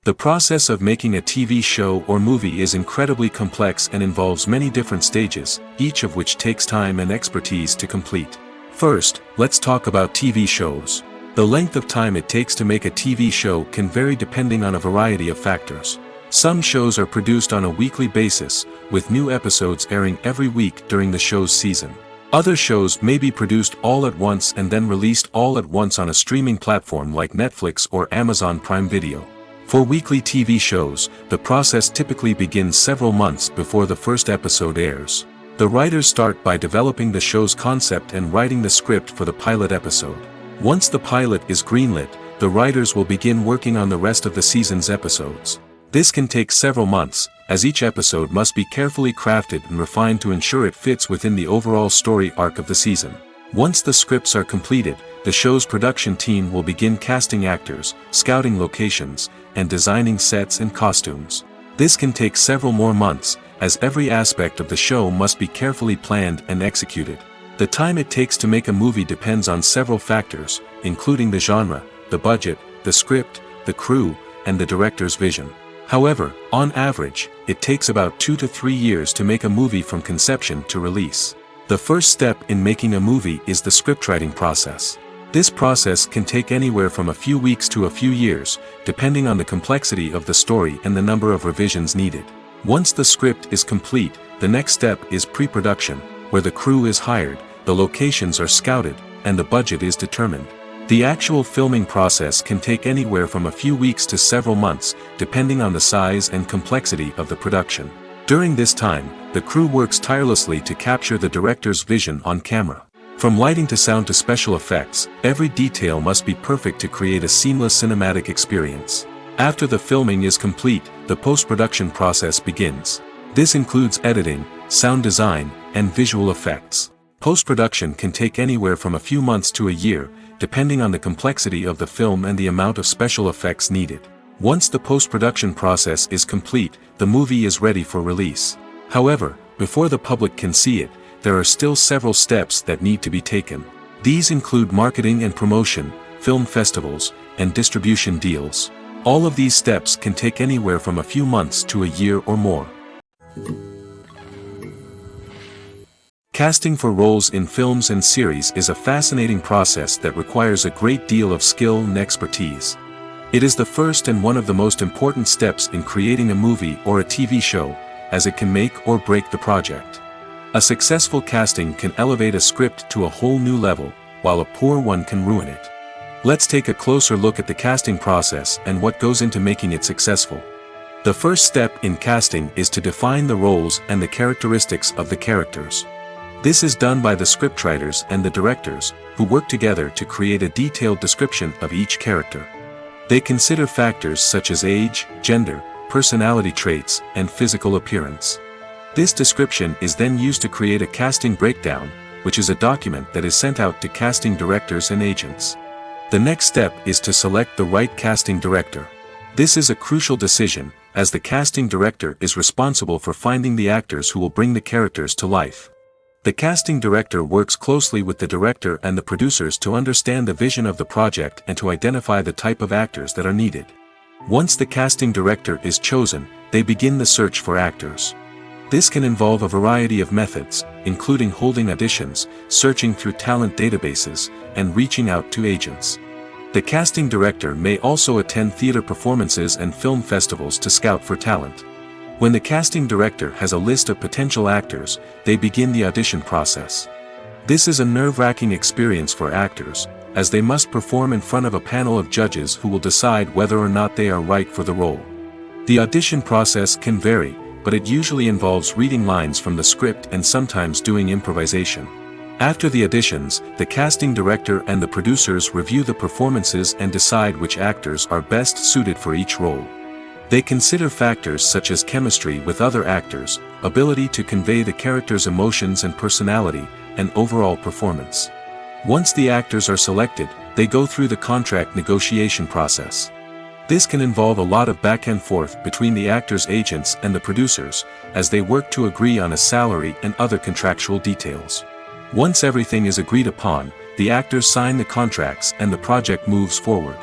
[SPEAKER 2] The process of making a TV show or movie is incredibly complex and involves many different stages, each of which takes time and expertise to complete. First, let's talk about TV shows. The length of time it takes to make a TV show can vary depending on a variety of factors. Some shows are produced on a weekly basis, with new episodes airing every week during the show's season. Other shows may be produced all at once and then released all at once on a streaming platform like Netflix or Amazon Prime Video. For weekly TV shows, the process typically begins several months before the first episode airs. The writers start by developing the show's concept and writing the script for the pilot episode. Once the pilot is greenlit, the writers will begin working on the rest of the season's episodes. This can take several months, as each episode must be carefully crafted and refined to ensure it fits within the overall story arc of the season. Once the scripts are completed, the show's production team will begin casting actors, scouting locations, and designing sets and costumes. This can take several more months, as every aspect of the show must be carefully planned and executed. The time it takes to make a movie depends on several factors, including the genre, the budget, the script, the crew, and the director's vision. However, on average, it takes about 2 to 3 years to make a movie from conception to release. The first step in making a movie is the scriptwriting process. This process can take anywhere from a few weeks to a few years, depending on the complexity of the story and the number of revisions needed. Once the script is complete, the next step is pre-production, where the crew is hired, the locations are scouted, and the budget is determined. The actual filming process can take anywhere from a few weeks to several months, depending on the size and complexity of the production. During this time, the crew works tirelessly to capture the director's vision on camera. From lighting to sound to special effects, every detail must be perfect to create a seamless cinematic experience. After the filming is complete, the post-production process begins. This includes editing, sound design, and visual effects. Post-production can take anywhere from a few months to a year, depending on the complexity of the film and the amount of special effects needed. Once the post-production process is complete, the movie is ready for release. However, before the public can see it, there are still several steps that need to be taken. These include marketing and promotion, film festivals, and distribution deals. All of these steps can take anywhere from a few months to a year or more. Casting for roles in films and series is a fascinating process that requires a great deal of skill and expertise. It is the first and one of the most important steps in creating a movie or a TV show, as it can make or break the project. A successful casting can elevate a script to a whole new level, while a poor one can ruin it. Let's take a closer look at the casting process and what goes into making it successful. The first step in casting is to define the roles and the characteristics of the characters. This is done by the scriptwriters and the directors, who work together to create a detailed description of each character. They consider factors such as age, gender, personality traits, and physical appearance. This description is then used to create a casting breakdown, which is a document that is sent out to casting directors and agents. The next step is to select the right casting director. This is a crucial decision, as the casting director is responsible for finding the actors who will bring the characters to life. The casting director works closely with the director and the producers to understand the vision of the project and to identify the type of actors that are needed. Once the casting director is chosen, they begin the search for actors. This can involve a variety of methods, including holding auditions, searching through talent databases, and reaching out to agents. The casting director may also attend theater performances and film festivals to scout for talent. When the casting director has a list of potential actors, they begin the audition process. This is a nerve-wracking experience for actors, as they must perform in front of a panel of judges who will decide whether or not they are right for the role. The audition process can vary, but it usually involves reading lines from the script and sometimes doing improvisation. After the auditions, the casting director and the producers review the performances and decide which actors are best suited for each role. They consider factors such as chemistry with other actors, ability to convey the character's emotions and personality, and overall performance. Once the actors are selected, they go through the contract negotiation process. This can involve a lot of back and forth between the actors' agents and the producers, as they work to agree on a salary and other contractual details. Once everything is agreed upon, the actors sign the contracts and the project moves forward.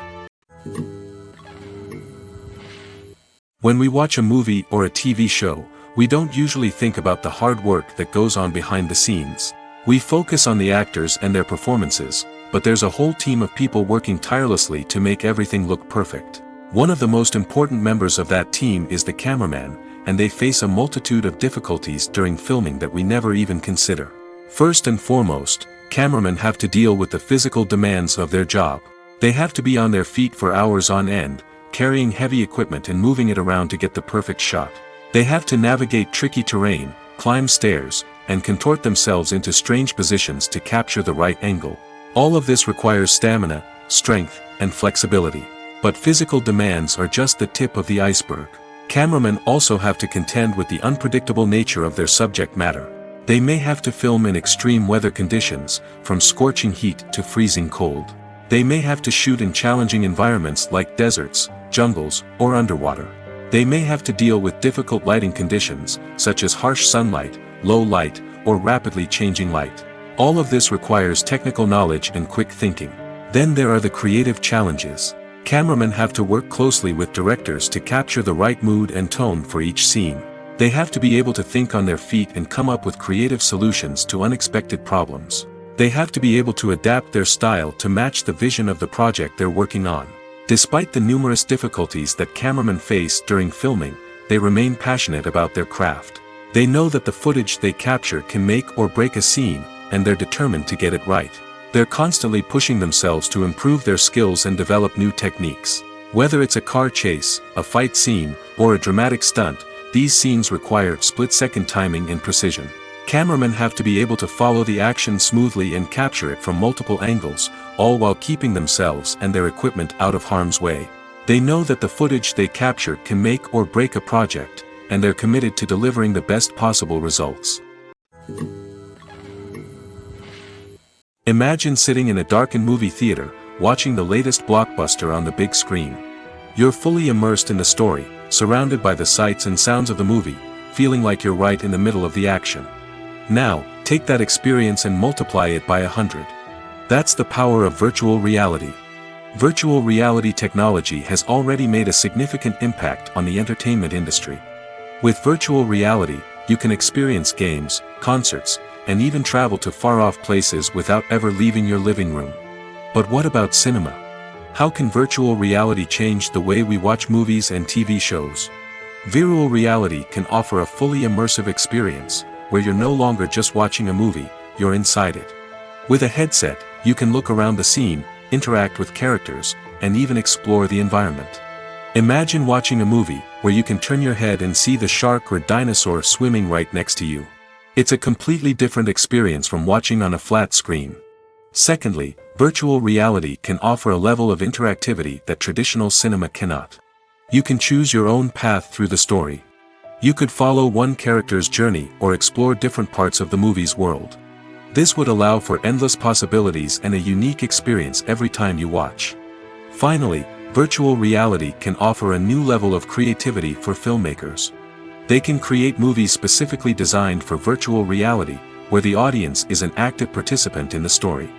[SPEAKER 2] When we watch a movie or a TV show, we don't usually think about the hard work that goes on behind the scenes. We focus on the actors and their performances, but there's a whole team of people working tirelessly to make everything look perfect. One of the most important members of that team is the cameraman, and they face a multitude of difficulties during filming that we never even consider. First and foremost, cameramen have to deal with the physical demands of their job. They have to be on their feet for hours on end, carrying heavy equipment and moving it around to get the perfect shot. They have to navigate tricky terrain, climb stairs, and contort themselves into strange positions to capture the right angle. All of this requires stamina, strength, and flexibility. But physical demands are just the tip of the iceberg. Cameramen also have to contend with the unpredictable nature of their subject matter. They may have to film in extreme weather conditions, from scorching heat to freezing cold. They may have to shoot in challenging environments like deserts, jungles, or underwater. They may have to deal with difficult lighting conditions, such as harsh sunlight, low light, or rapidly changing light. All of this requires technical knowledge and quick thinking. Then there are the creative challenges. Cameramen have to work closely with directors to capture the right mood and tone for each scene. They have to be able to think on their feet and come up with creative solutions to unexpected problems. They have to be able to adapt their style to match the vision of the project they're working on. Despite the numerous difficulties that cameramen face during filming, they remain passionate about their craft. They know that the footage they capture can make or break a scene, and they're determined to get it right. They're constantly pushing themselves to improve their skills and develop new techniques. Whether it's a car chase, a fight scene, or a dramatic stunt, these scenes require split-second timing and precision. Cameramen have to be able to follow the action smoothly and capture it from multiple angles, all while keeping themselves and their equipment out of harm's way. They know that the footage they capture can make or break a project, and they're committed to delivering the best possible results. Imagine sitting in a darkened movie theater, watching the latest blockbuster on the big screen. You're fully immersed in the story, surrounded by the sights and sounds of the movie, feeling like you're right in the middle of the action. Now, take that experience and multiply it by 100. That's the power of virtual reality. Virtual reality technology has already made a significant impact on the entertainment industry. With virtual reality, you can experience games, concerts, and even travel to far-off places without ever leaving your living room. But what about cinema? How can virtual reality change the way we watch movies and TV shows? Virtual reality can offer a fully immersive experience, where you're no longer just watching a movie, you're inside it. With a headset, you can look around the scene, interact with characters, and even explore the environment. Imagine watching a movie, where you can turn your head and see the shark or dinosaur swimming right next to you. It's a completely different experience from watching on a flat screen. Secondly, virtual reality can offer a level of interactivity that traditional cinema cannot. You can choose your own path through the story. You could follow one character's journey or explore different parts of the movie's world. This would allow for endless possibilities and a unique experience every time you watch. Finally, virtual reality can offer a new level of creativity for filmmakers. They can create movies specifically designed for virtual reality, where the audience is an active participant in the story.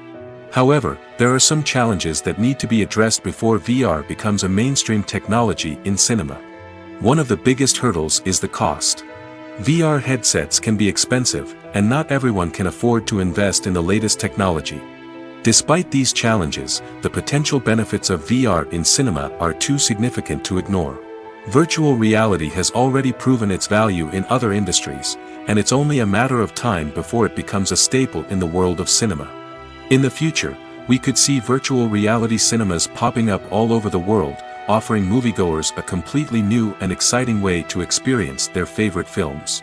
[SPEAKER 2] However, there are some challenges that need to be addressed before VR becomes a mainstream technology in cinema. One of the biggest hurdles is the cost. VR headsets can be expensive, and not everyone can afford to invest in the latest technology. Despite these challenges, the potential benefits of VR in cinema are too significant to ignore. Virtual reality has already proven its value in other industries, and it's only a matter of time before it becomes a staple in the world of cinema. In the future, we could see virtual reality cinemas popping up all over the world, offering moviegoers a completely new and exciting way to experience their favorite films.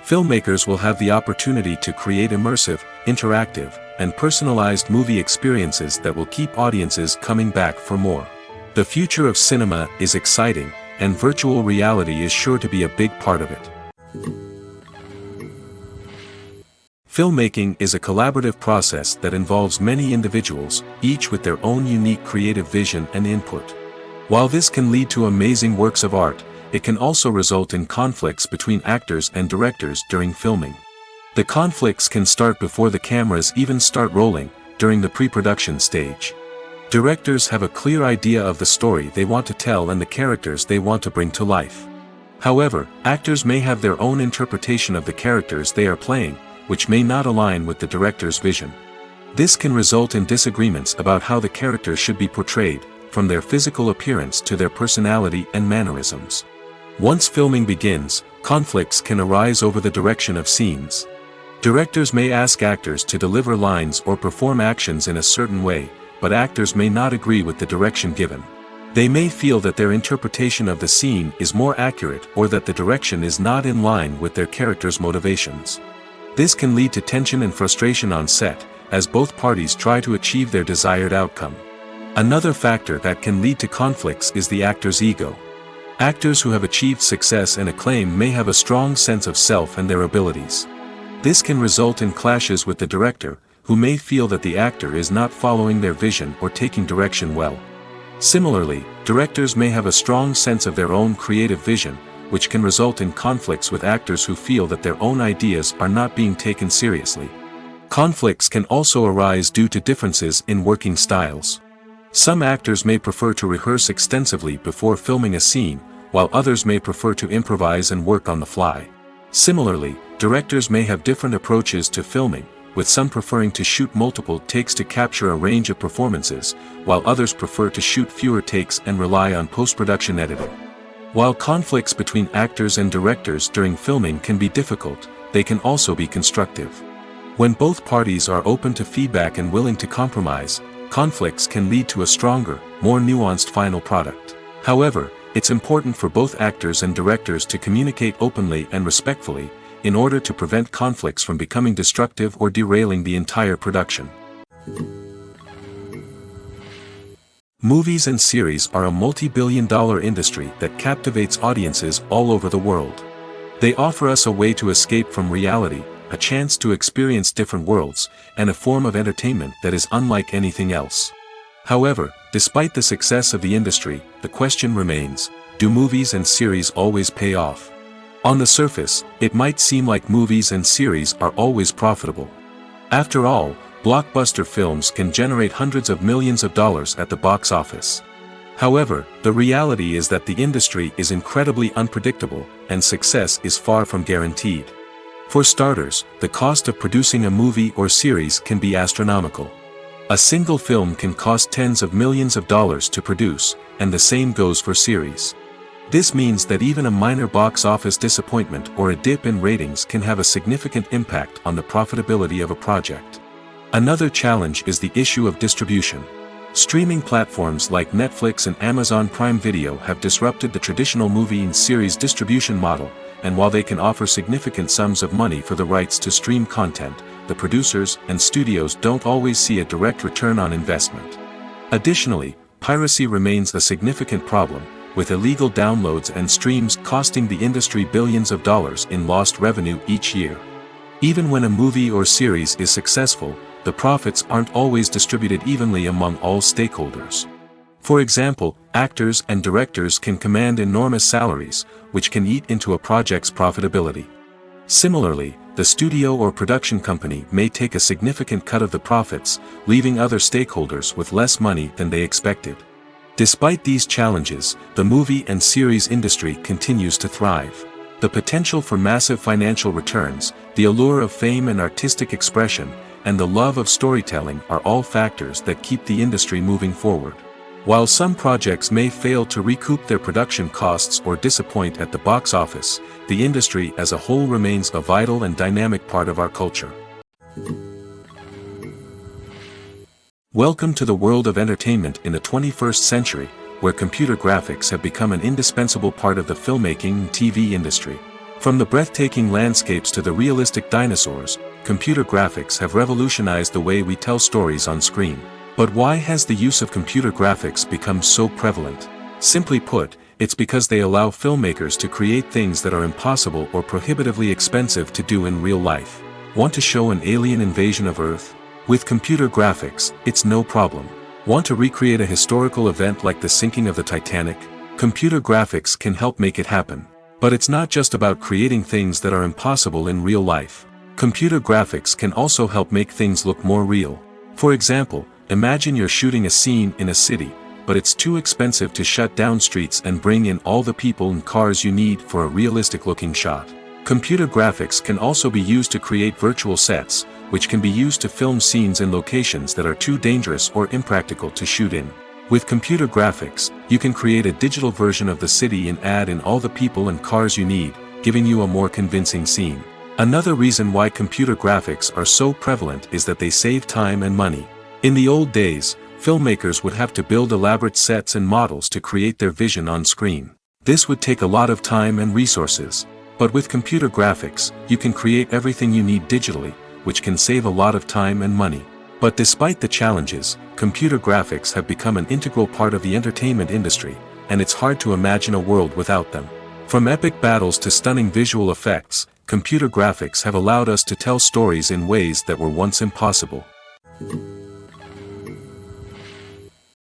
[SPEAKER 2] Filmmakers will have the opportunity to create immersive, interactive, and personalized movie experiences that will keep audiences coming back for more. The future of cinema is exciting, and virtual reality is sure to be a big part of it. Filmmaking is a collaborative process that involves many individuals, each with their own unique creative vision and input. While this can lead to amazing works of art, it can also result in conflicts between actors and directors during filming. The conflicts can start before the cameras even start rolling, during the pre-production stage. Directors have a clear idea of the story they want to tell and the characters they want to bring to life. However, actors may have their own interpretation of the characters they are playing, which may not align with the director's vision. This can result in disagreements about how the character should be portrayed, from their physical appearance to their personality and mannerisms. Once filming begins, conflicts can arise over the direction of scenes. Directors may ask actors to deliver lines or perform actions in a certain way, but actors may not agree with the direction given. They may feel that their interpretation of the scene is more accurate or that the direction is not in line with their character's motivations. This can lead to tension and frustration on set, as both parties try to achieve their desired outcome. Another factor that can lead to conflicts is the actor's ego. Actors who have achieved success and acclaim may have a strong sense of self and their abilities. This can result in clashes with the director, who may feel that the actor is not following their vision or taking direction well. Similarly, directors may have a strong sense of their own creative vision, which can result in conflicts with actors who feel that their own ideas are not being taken seriously. Conflicts can also arise due to differences in working styles. Some actors may prefer to rehearse extensively before filming a scene, while others may prefer to improvise and work on the fly. Similarly, directors may have different approaches to filming, with some preferring to shoot multiple takes to capture a range of performances, while others prefer to shoot fewer takes and rely on post-production editing. While conflicts between actors and directors during filming can be difficult, they can also be constructive. When both parties are open to feedback and willing to compromise, conflicts can lead to a stronger, more nuanced final product. However, it's important for both actors and directors to communicate openly and respectfully, in order to prevent conflicts from becoming destructive or derailing the entire production. Movies and series are a multi-billion-dollar industry that captivates audiences all over the world. They offer us a way to escape from reality, a chance to experience different worlds, and a form of entertainment that is unlike anything else. However, despite the success of the industry, the question remains, do movies and series always pay off? On the surface, it might seem like movies and series are always profitable. After all, blockbuster films can generate hundreds of millions of dollars at the box office. However, the reality is that the industry is incredibly unpredictable, and success is far from guaranteed. For starters, the cost of producing a movie or series can be astronomical. A single film can cost tens of millions of dollars to produce, and the same goes for series. This means that even a minor box office disappointment or a dip in ratings can have a significant impact on the profitability of a project. Another challenge is the issue of distribution. Streaming platforms like Netflix and Amazon Prime Video have disrupted the traditional movie and series distribution model, and while they can offer significant sums of money for the rights to stream content, the producers and studios don't always see a direct return on investment. Additionally, piracy remains a significant problem, with illegal downloads and streams costing the industry billions of dollars in lost revenue each year. Even when a movie or series is successful, the profits aren't always distributed evenly among all stakeholders. For example, actors and directors can command enormous salaries, which can eat into a project's profitability. Similarly, the studio or production company may take a significant cut of the profits, leaving other stakeholders with less money than they expected. Despite these challenges, the movie and series industry continues to thrive. The potential for massive financial returns, the allure of fame and artistic expression, and the love of storytelling are all factors that keep the industry moving forward. While some projects may fail to recoup their production costs or disappoint at the box office, the industry as a whole remains a vital and dynamic part of our culture. Welcome to the world of entertainment in the 21st century, where computer graphics have become an indispensable part of the filmmaking and TV industry. From the breathtaking landscapes to the realistic dinosaurs, computer graphics have revolutionized the way we tell stories on screen. But why has the use of computer graphics become so prevalent? Simply put, it's because they allow filmmakers to create things that are impossible or prohibitively expensive to do in real life. Want to show an alien invasion of Earth? With computer graphics, it's no problem. Want to recreate a historical event like the sinking of the Titanic? Computer graphics can help make it happen. But it's not just about creating things that are impossible in real life. Computer graphics can also help make things look more real. For example, imagine you're shooting a scene in a city, but it's too expensive to shut down streets and bring in all the people and cars you need for a realistic-looking shot. Computer graphics can also be used to create virtual sets, which can be used to film scenes in locations that are too dangerous or impractical to shoot in. With computer graphics, you can create a digital version of the city and add in all the people and cars you need, giving you a more convincing scene. Another reason why computer graphics are so prevalent is that they save time and money. In the old days, filmmakers would have to build elaborate sets and models to create their vision on screen. This would take a lot of time and resources. But with computer graphics, you can create everything you need digitally, which can save a lot of time and money. But despite the challenges, computer graphics have become an integral part of the entertainment industry, and it's hard to imagine a world without them. From epic battles to stunning visual effects, computer graphics have allowed us to tell stories in ways that were once impossible.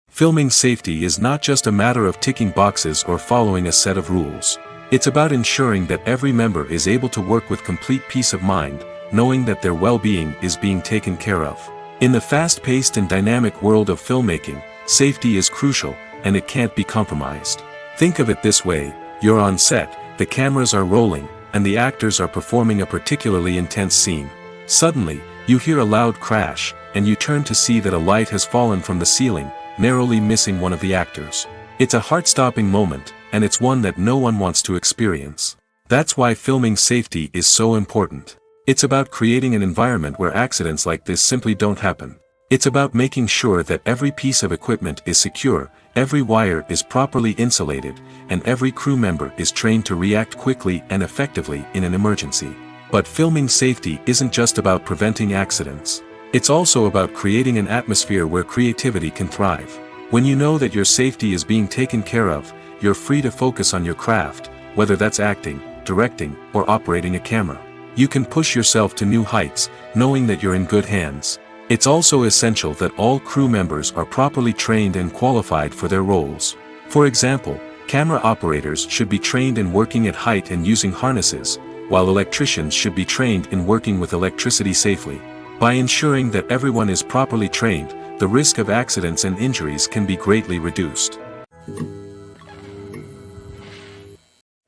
[SPEAKER 2] Filming safety is not just a matter of ticking boxes or following a set of rules. It's about ensuring that every member is able to work with complete peace of mind, knowing that their well-being is being taken care of. In the fast-paced and dynamic world of filmmaking, safety is crucial, and it can't be compromised. Think of it this way: you're on set, the cameras are rolling, and the actors are performing a particularly intense scene. Suddenly, you hear a loud crash, and you turn to see that a light has fallen from the ceiling, narrowly missing one of the actors. It's a heart-stopping moment, and it's one that no one wants to experience. That's why filming safety is so important. It's about creating an environment where accidents like this simply don't happen. It's about making sure that every piece of equipment is secure, every wire is properly insulated, and every crew member is trained to react quickly and effectively in an emergency. But filming safety isn't just about preventing accidents. It's also about creating an atmosphere where creativity can thrive. When you know that your safety is being taken care of, you're free to focus on your craft, whether that's acting, directing, or operating a camera. You can push yourself to new heights, knowing that you're in good hands. It's also essential that all crew members are properly trained and qualified for their roles. For example, camera operators should be trained in working at height and using harnesses, while electricians should be trained in working with electricity safely. By ensuring that everyone is properly trained, the risk of accidents and injuries can be greatly reduced.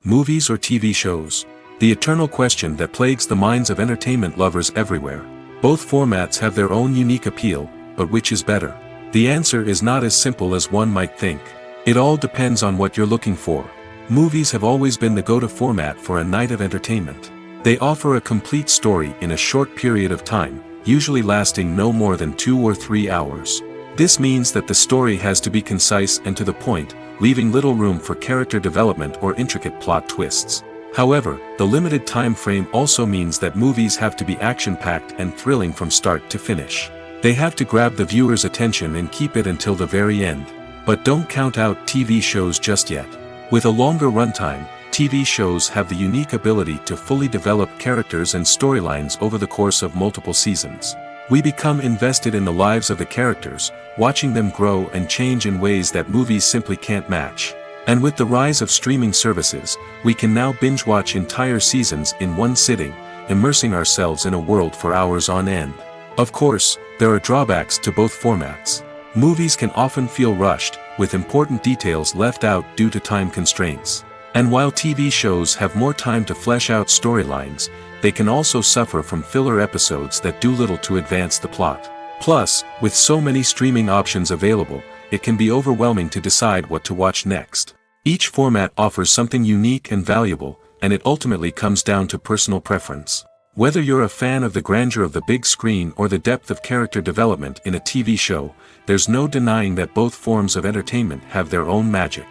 [SPEAKER 2] Movies or TV shows? The eternal question that plagues the minds of entertainment lovers everywhere. Both formats have their own unique appeal, but which is better? The answer is not as simple as one might think. It all depends on what you're looking for. Movies have always been the go-to format for a night of entertainment. They offer a complete story in a short period of time, usually lasting no more than 2 or 3 hours. This means that the story has to be concise and to the point, leaving little room for character development or intricate plot twists. However, the limited time frame also means that movies have to be action-packed and thrilling from start to finish. They have to grab the viewer's attention and keep it until the very end. But don't count out TV shows just yet. With a longer runtime, TV shows have the unique ability to fully develop characters and storylines over the course of multiple seasons. We become invested in the lives of the characters, watching them grow and change in ways that movies simply can't match. And with the rise of streaming services, we can now binge-watch entire seasons in one sitting, immersing ourselves in a world for hours on end. Of course, there are drawbacks to both formats. Movies can often feel rushed, with important details left out due to time constraints. And while TV shows have more time to flesh out storylines, they can also suffer from filler episodes that do little to advance the plot. Plus, with so many streaming options available, it can be overwhelming to decide what to watch next. Each format offers something unique and valuable, and it ultimately comes down to personal preference. Whether you're a fan of the grandeur of the big screen or the depth of character development in a TV show, there's no denying that both forms of entertainment have their own magic.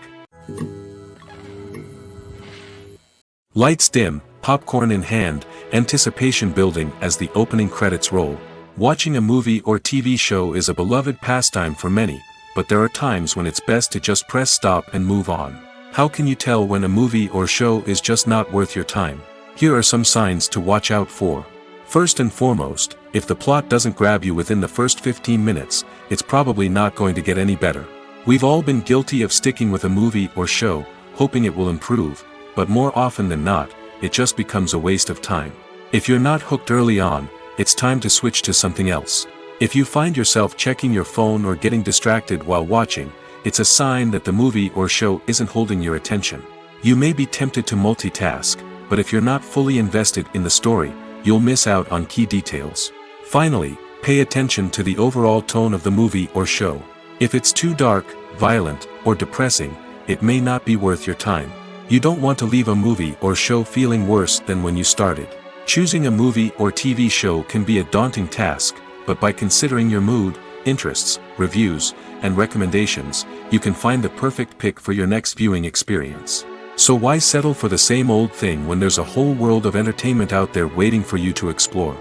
[SPEAKER 2] Lights dim, popcorn in hand, anticipation building as the opening credits roll. Watching a movie or TV show is a beloved pastime for many, but there are times when it's best to just press stop and move on. How can you tell when a movie or show is just not worth your time? Here are some signs to watch out for. First and foremost, if the plot doesn't grab you within the first 15 minutes, it's probably not going to get any better. We've all been guilty of sticking with a movie or show, hoping it will improve, but more often than not, it just becomes a waste of time. If you're not hooked early on, it's time to switch to something else. If you find yourself checking your phone or getting distracted while watching, it's a sign that the movie or show isn't holding your attention. You may be tempted to multitask, but if you're not fully invested in the story, you'll miss out on key details. Finally, pay attention to the overall tone of the movie or show. If it's too dark, violent, or depressing, it may not be worth your time. You don't want to leave a movie or show feeling worse than when you started. Choosing a movie or TV show can be a daunting task, but by considering your mood, interests, reviews, and recommendations, you can find the perfect pick for your next viewing experience. So why settle for the same old thing when there's a whole world of entertainment out there waiting for you to explore?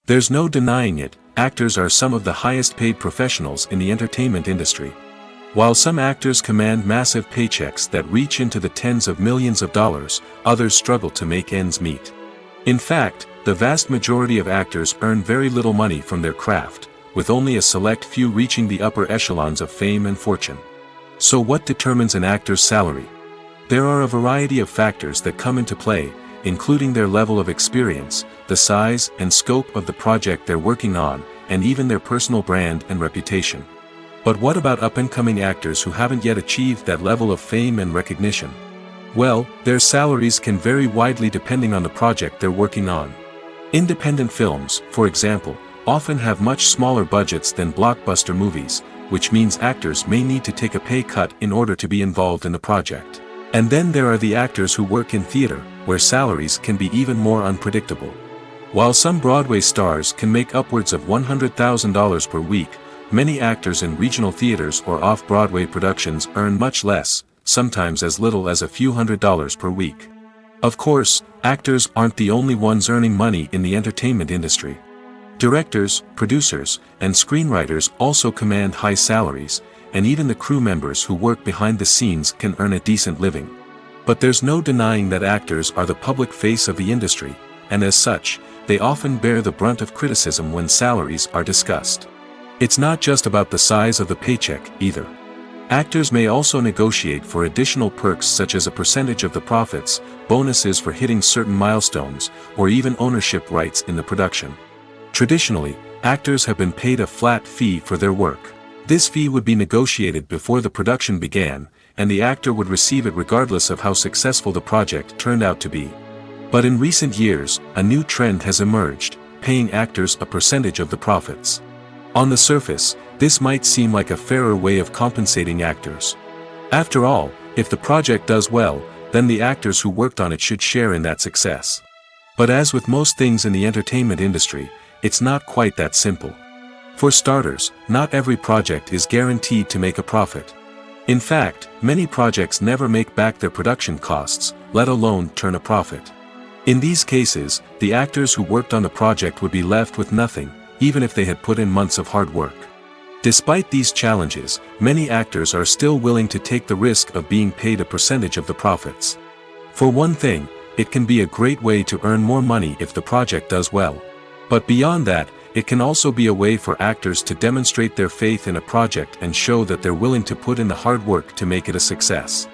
[SPEAKER 2] There's no denying it, actors are some of the highest paid professionals in the entertainment industry. While some actors command massive paychecks that reach into the tens of millions of dollars, others struggle to make ends meet. In fact, the vast majority of actors earn very little money from their craft, with only a select few reaching the upper echelons of fame and fortune. So what determines an actor's salary? There are a variety of factors that come into play, including their level of experience, the size and scope of the project they're working on, and even their personal brand and reputation. But what about up-and-coming actors who haven't yet achieved that level of fame and recognition? Well, their salaries can vary widely depending on the project they're working on. Independent films, for example, often have much smaller budgets than blockbuster movies, which means actors may need to take a pay cut in order to be involved in the project. And then there are the actors who work in theater, where salaries can be even more unpredictable. While some Broadway stars can make upwards of $100,000 per week, many actors in regional theaters or off-Broadway productions earn much less, sometimes as little as a few $100s per week. Of course, actors aren't the only ones earning money in the entertainment industry. Directors, producers, and screenwriters also command high salaries, and even the crew members who work behind the scenes can earn a decent living. But there's no denying that actors are the public face of the industry, and as such, they often bear the brunt of criticism when salaries are discussed. It's not just about the size of the paycheck, either. Actors may also negotiate for additional perks such as a percentage of the profits, bonuses for hitting certain milestones, or even ownership rights in the production. Traditionally, actors have been paid a flat fee for their work. This fee would be negotiated before the production began, and the actor would receive it regardless of how successful the project turned out to be. But in recent years, a new trend has emerged, paying actors a percentage of the profits. On the surface, this might seem like a fairer way of compensating actors. After all, if the project does well, then the actors who worked on it should share in that success. But as with most things in the entertainment industry, it's not quite that simple. For starters, not every project is guaranteed to make a profit. In fact, many projects never make back their production costs, let alone turn a profit. In these cases, the actors who worked on the project would be left with nothing, even if they had put in months of hard work. Despite these challenges, many actors are still willing to take the risk of being paid a percentage of the profits. For one thing, it can be a great way to earn more money if the project does well. But beyond that, it can also be a way for actors to demonstrate their faith in a project and show that they're willing to put in the hard work to make it a success.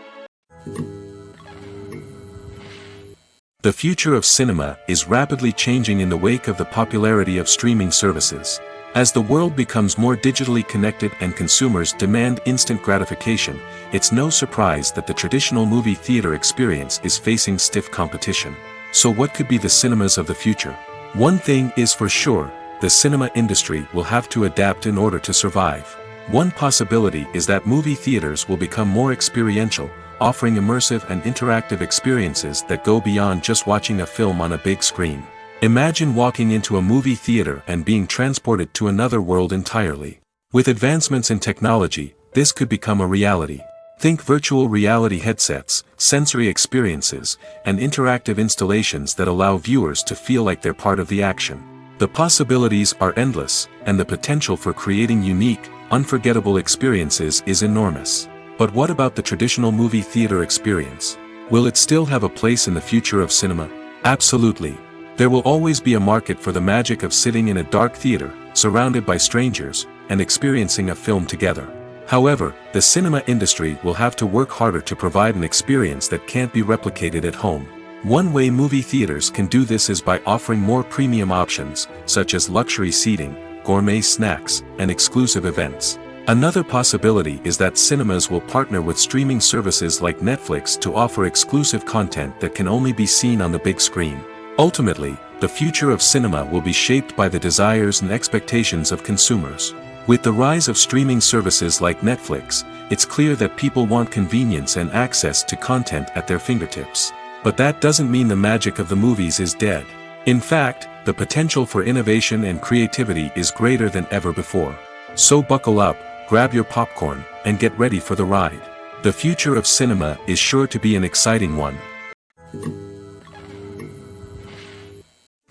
[SPEAKER 2] The future of cinema is rapidly changing in the wake of the popularity of streaming services. As the world becomes more digitally connected and consumers demand instant gratification, it's no surprise that the traditional movie theater experience is facing stiff competition. So what could be the cinemas of the future? One thing is for sure, the cinema industry will have to adapt in order to survive. One possibility is that movie theaters will become more experiential, offering immersive and interactive experiences that go beyond just watching a film on a big screen. Imagine walking into a movie theater and being transported to another world entirely. With advancements in technology, this could become a reality. Think virtual reality headsets, sensory experiences, and interactive installations that allow viewers to feel like they're part of the action. The possibilities are endless, and the potential for creating unique, unforgettable experiences is enormous. But what about the traditional movie theater experience? Will it still have a place in the future of cinema? Absolutely. There will always be a market for the magic of sitting in a dark theater, surrounded by strangers, and experiencing a film together. However, the cinema industry will have to work harder to provide an experience that can't be replicated at home. One way movie theaters can do this is by offering more premium options, such as luxury seating, gourmet snacks, and exclusive events. Another possibility is that cinemas will partner with streaming services like Netflix to offer exclusive content that can only be seen on the big screen. Ultimately, the future of cinema will be shaped by the desires and expectations of consumers. With the rise of streaming services like Netflix, it's clear that people want convenience and access to content at their fingertips. But that doesn't mean the magic of the movies is dead. In fact, the potential for innovation and creativity is greater than ever before. So buckle up, grab your popcorn, and get ready for the ride. The future of cinema is sure to be an exciting one.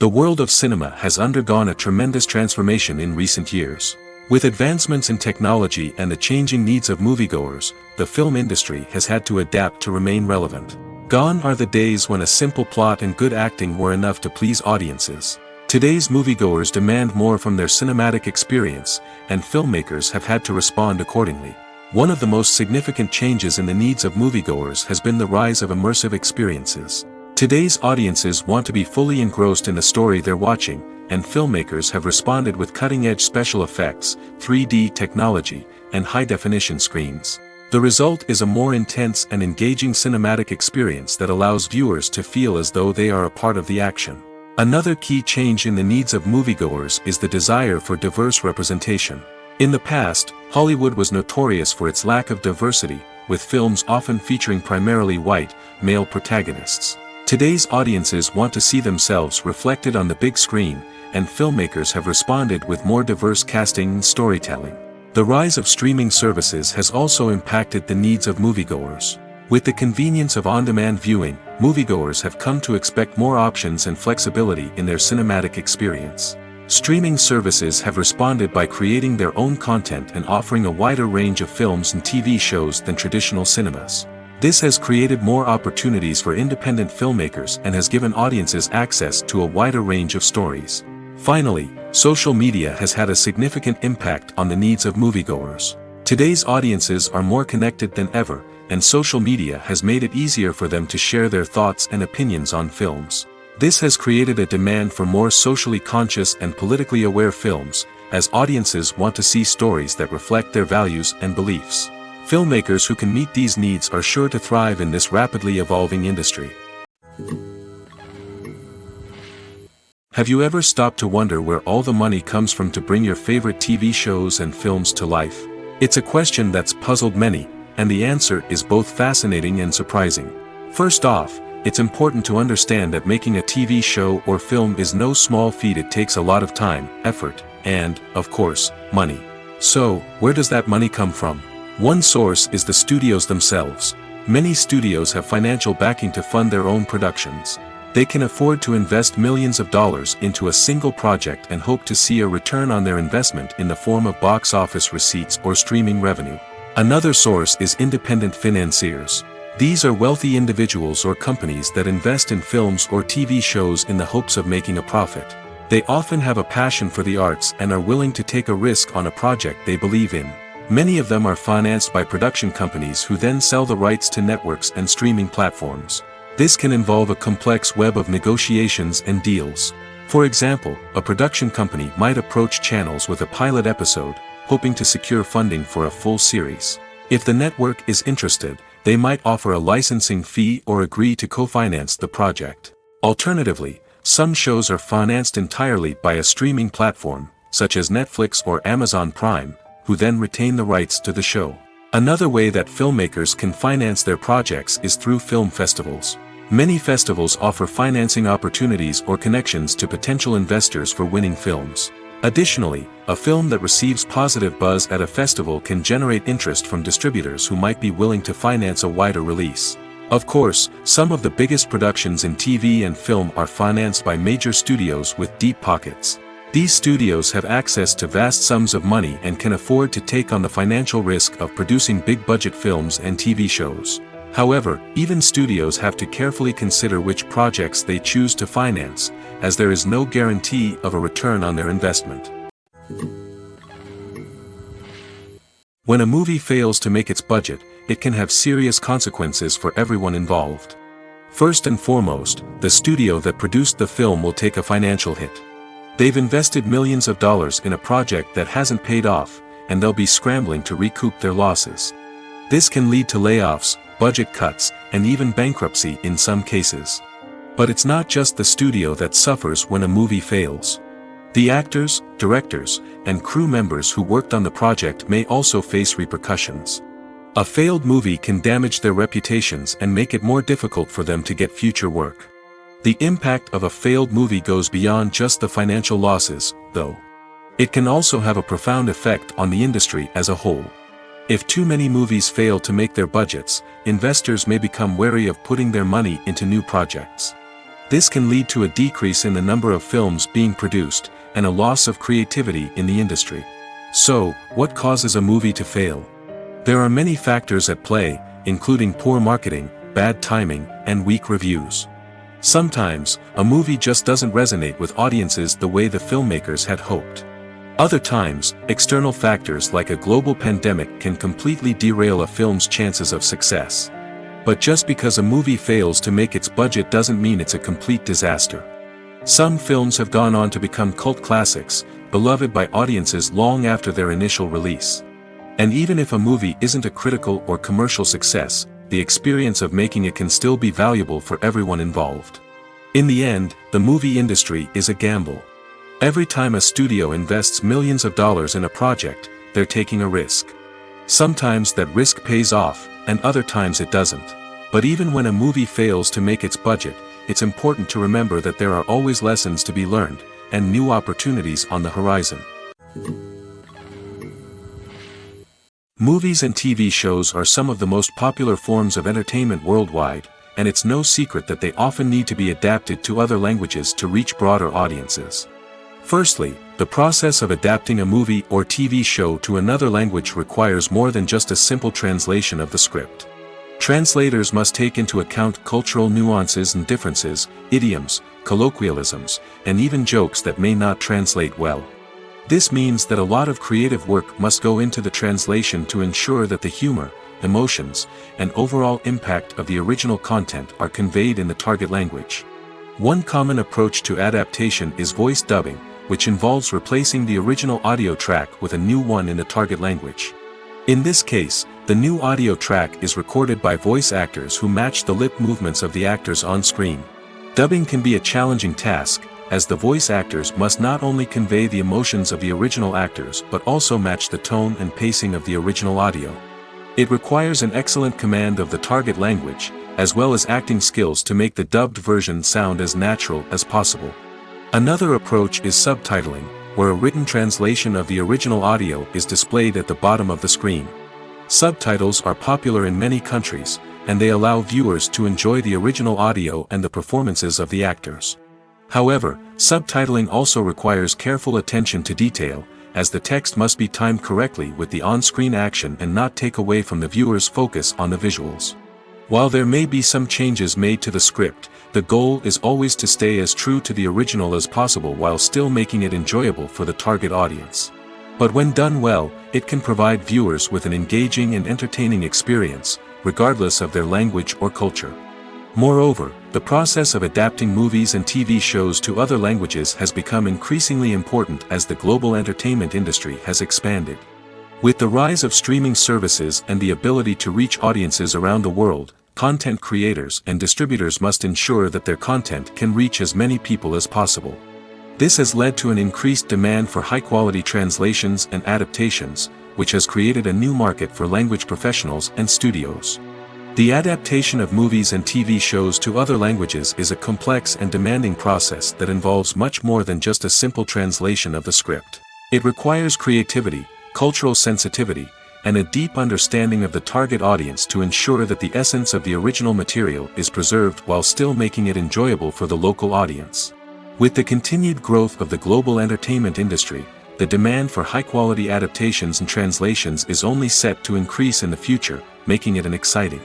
[SPEAKER 2] The world of cinema has undergone a tremendous transformation in recent years. With advancements in technology and the changing needs of moviegoers, the film industry has had to adapt to remain relevant. Gone are the days when a simple plot and good acting were enough to please audiences. Today's moviegoers demand more from their cinematic experience, and filmmakers have had to respond accordingly. One of the most significant changes in the needs of moviegoers has been the rise of immersive experiences. Today's audiences want to be fully engrossed in the story they're watching, and filmmakers have responded with cutting-edge special effects, 3D technology, and high-definition screens. The result is a more intense and engaging cinematic experience that allows viewers to feel as though they are a part of the action. Another key change in the needs of moviegoers is the desire for diverse representation. In the past, Hollywood was notorious for its lack of diversity, with films often featuring primarily white, male protagonists. Today's audiences want to see themselves reflected on the big screen, and filmmakers have responded with more diverse casting and storytelling. The rise of streaming services has also impacted the needs of moviegoers. With the convenience of on-demand viewing, moviegoers have come to expect more options and flexibility in their cinematic experience. Streaming services have responded by creating their own content and offering a wider range of films and TV shows than traditional cinemas. This has created more opportunities for independent filmmakers and has given audiences access to a wider range of stories. Finally, social media has had a significant impact on the needs of moviegoers. Today's audiences are more connected than ever, and social media has made it easier for them to share their thoughts and opinions on films. This has created a demand for more socially conscious and politically aware films, as audiences want to see stories that reflect their values and beliefs. Filmmakers who can meet these needs are sure to thrive in this rapidly evolving industry. Have you ever stopped to wonder where all the money comes from to bring your favorite TV shows and films to life? It's a question that's puzzled many, and the answer is both fascinating and surprising. First off, it's important to understand that making a TV show or film is no small feat. It takes a lot of time, effort, and, of course, money. So, where does that money come from? One source is the studios themselves. Many studios have financial backing to fund their own productions. They can afford to invest millions of dollars into a single project and hope to see a return on their investment in the form of box office receipts or streaming revenue. Another source is independent financiers. These are wealthy individuals or companies that invest in films or TV shows in the hopes of making a profit. They often have a passion for the arts and are willing to take a risk on a project they believe in. Many of them are financed by production companies who then sell the rights to networks and streaming platforms. This can involve a complex web of negotiations and deals. For example, a production company might approach channels with a pilot episode, hoping to secure funding for a full series. If the network is interested, they might offer a licensing fee or agree to co-finance the project. Alternatively, some shows are financed entirely by a streaming platform, such as Netflix or Amazon Prime, who then retain the rights to the show. Another way that filmmakers can finance their projects is through film festivals. Many festivals offer financing opportunities or connections to potential investors for winning films. Additionally, a film that receives positive buzz at a festival can generate interest from distributors who might be willing to finance a wider release. Of course, some of the biggest productions in TV and film are financed by major studios with deep pockets. These studios have access to vast sums of money and can afford to take on the financial risk of producing big-budget films and TV shows. However, even studios have to carefully consider which projects they choose to finance, as there is no guarantee of a return on their investment. When a movie fails to make its budget, it can have serious consequences for everyone involved. First and foremost, the studio that produced the film will take a financial hit. They've invested millions of dollars in a project that hasn't paid off, and they'll be scrambling to recoup their losses. This can lead to layoffs, budget cuts, and even bankruptcy in some cases. But it's not just the studio that suffers when a movie fails. The actors, directors, and crew members who worked on the project may also face repercussions. A failed movie can damage their reputations and make it more difficult for them to get future work. The impact of a failed movie goes beyond just the financial losses, though. It can also have a profound effect on the industry as a whole. If too many movies fail to make their budgets, investors may become wary of putting their money into new projects. This can lead to a decrease in the number of films being produced, and a loss of creativity in the industry. So, what causes a movie to fail? There are many factors at play, including poor marketing, bad timing, and weak reviews. Sometimes, a movie just doesn't resonate with audiences the way the filmmakers had hoped. Other times, external factors like a global pandemic can completely derail a film's chances of success. But just because a movie fails to make its budget doesn't mean it's a complete disaster. Some films have gone on to become cult classics, beloved by audiences long after their initial release. And even if a movie isn't a critical or commercial success, the experience of making it can still be valuable for everyone involved. In the end, the movie industry is a gamble. Every time a studio invests millions of dollars in a project, they're taking a risk. Sometimes that risk pays off, and other times it doesn't. But even when a movie fails to make its budget, it's important to remember that there are always lessons to be learned, and new opportunities on the horizon. Movies and TV shows are some of the most popular forms of entertainment worldwide, and it's no secret that they often need to be adapted to other languages to reach broader audiences. Firstly, the process of adapting a movie or TV show to another language requires more than just a simple translation of the script. Translators must take into account cultural nuances and differences, idioms, colloquialisms, and even jokes that may not translate well. This means that a lot of creative work must go into the translation to ensure that the humor, emotions, and overall impact of the original content are conveyed in the target language. One common approach to adaptation is voice dubbing, which involves replacing the original audio track with a new one in the target language. In this case, the new audio track is recorded by voice actors who match the lip movements of the actors on screen. Dubbing can be a challenging task, as the voice actors must not only convey the emotions of the original actors but also match the tone and pacing of the original audio. It requires an excellent command of the target language, as well as acting skills to make the dubbed version sound as natural as possible. Another approach is subtitling, where a written translation of the original audio is displayed at the bottom of the screen. Subtitles are popular in many countries, and they allow viewers to enjoy the original audio and the performances of the actors. However, subtitling also requires careful attention to detail, as the text must be timed correctly with the on-screen action and not take away from the viewer's focus on the visuals. While there may be some changes made to the script, the goal is always to stay as true to the original as possible while still making it enjoyable for the target audience. But when done well, it can provide viewers with an engaging and entertaining experience, regardless of their language or culture. Moreover, the process of adapting movies and TV shows to other languages has become increasingly important as the global entertainment industry has expanded. With the rise of streaming services and the ability to reach audiences around the world, content creators and distributors must ensure that their content can reach as many people as possible. This has led to an increased demand for high-quality translations and adaptations, which has created a new market for language professionals and studios. The adaptation of movies and TV shows to other languages is a complex and demanding process that involves much more than just a simple translation of the script. It requires creativity, cultural sensitivity, and a deep understanding of the target audience to ensure that the essence of the original material is preserved while still making it enjoyable for the local audience. With the continued growth of the global entertainment industry, the demand for high-quality adaptations and translations is only set to increase in the future, making it an exciting.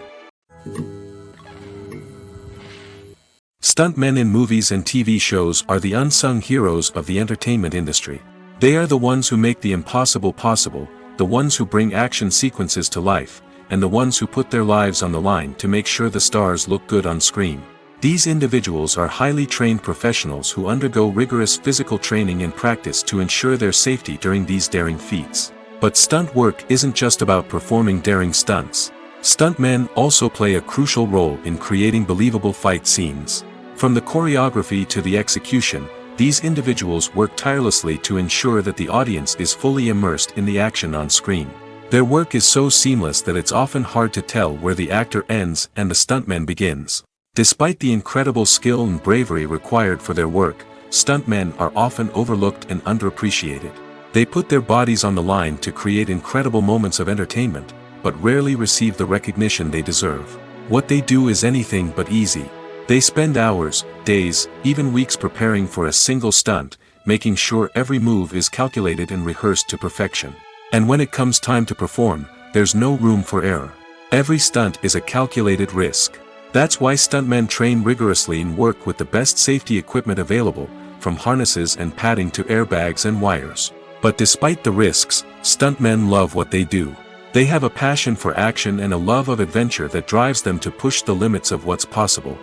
[SPEAKER 2] Stuntmen in movies and TV shows are the unsung heroes of the entertainment industry. They are the ones who make the impossible possible, the ones who bring action sequences to life, and the ones who put their lives on the line to make sure the stars look good on screen. These individuals are highly trained professionals who undergo rigorous physical training and practice to ensure their safety during these daring feats. But stunt work isn't just about performing daring stunts. Stuntmen also play a crucial role in creating believable fight scenes. From the choreography to the execution, these individuals work tirelessly to ensure that the audience is fully immersed in the action on screen. Their work is so seamless that it's often hard to tell where the actor ends and the stuntman begins. Despite the incredible skill and bravery required for their work, stuntmen are often overlooked and underappreciated. They put their bodies on the line to create incredible moments of entertainment, but rarely receive the recognition they deserve. What they do is anything but easy. They spend hours, days, even weeks preparing for a single stunt, making sure every move is calculated and rehearsed to perfection. And when it comes time to perform, there's no room for error. Every stunt is a calculated risk. That's why stuntmen train rigorously and work with the best safety equipment available, from harnesses and padding to airbags and wires. But despite the risks, stuntmen love what they do. They have a passion for action and a love of adventure that drives them to push the limits of what's possible.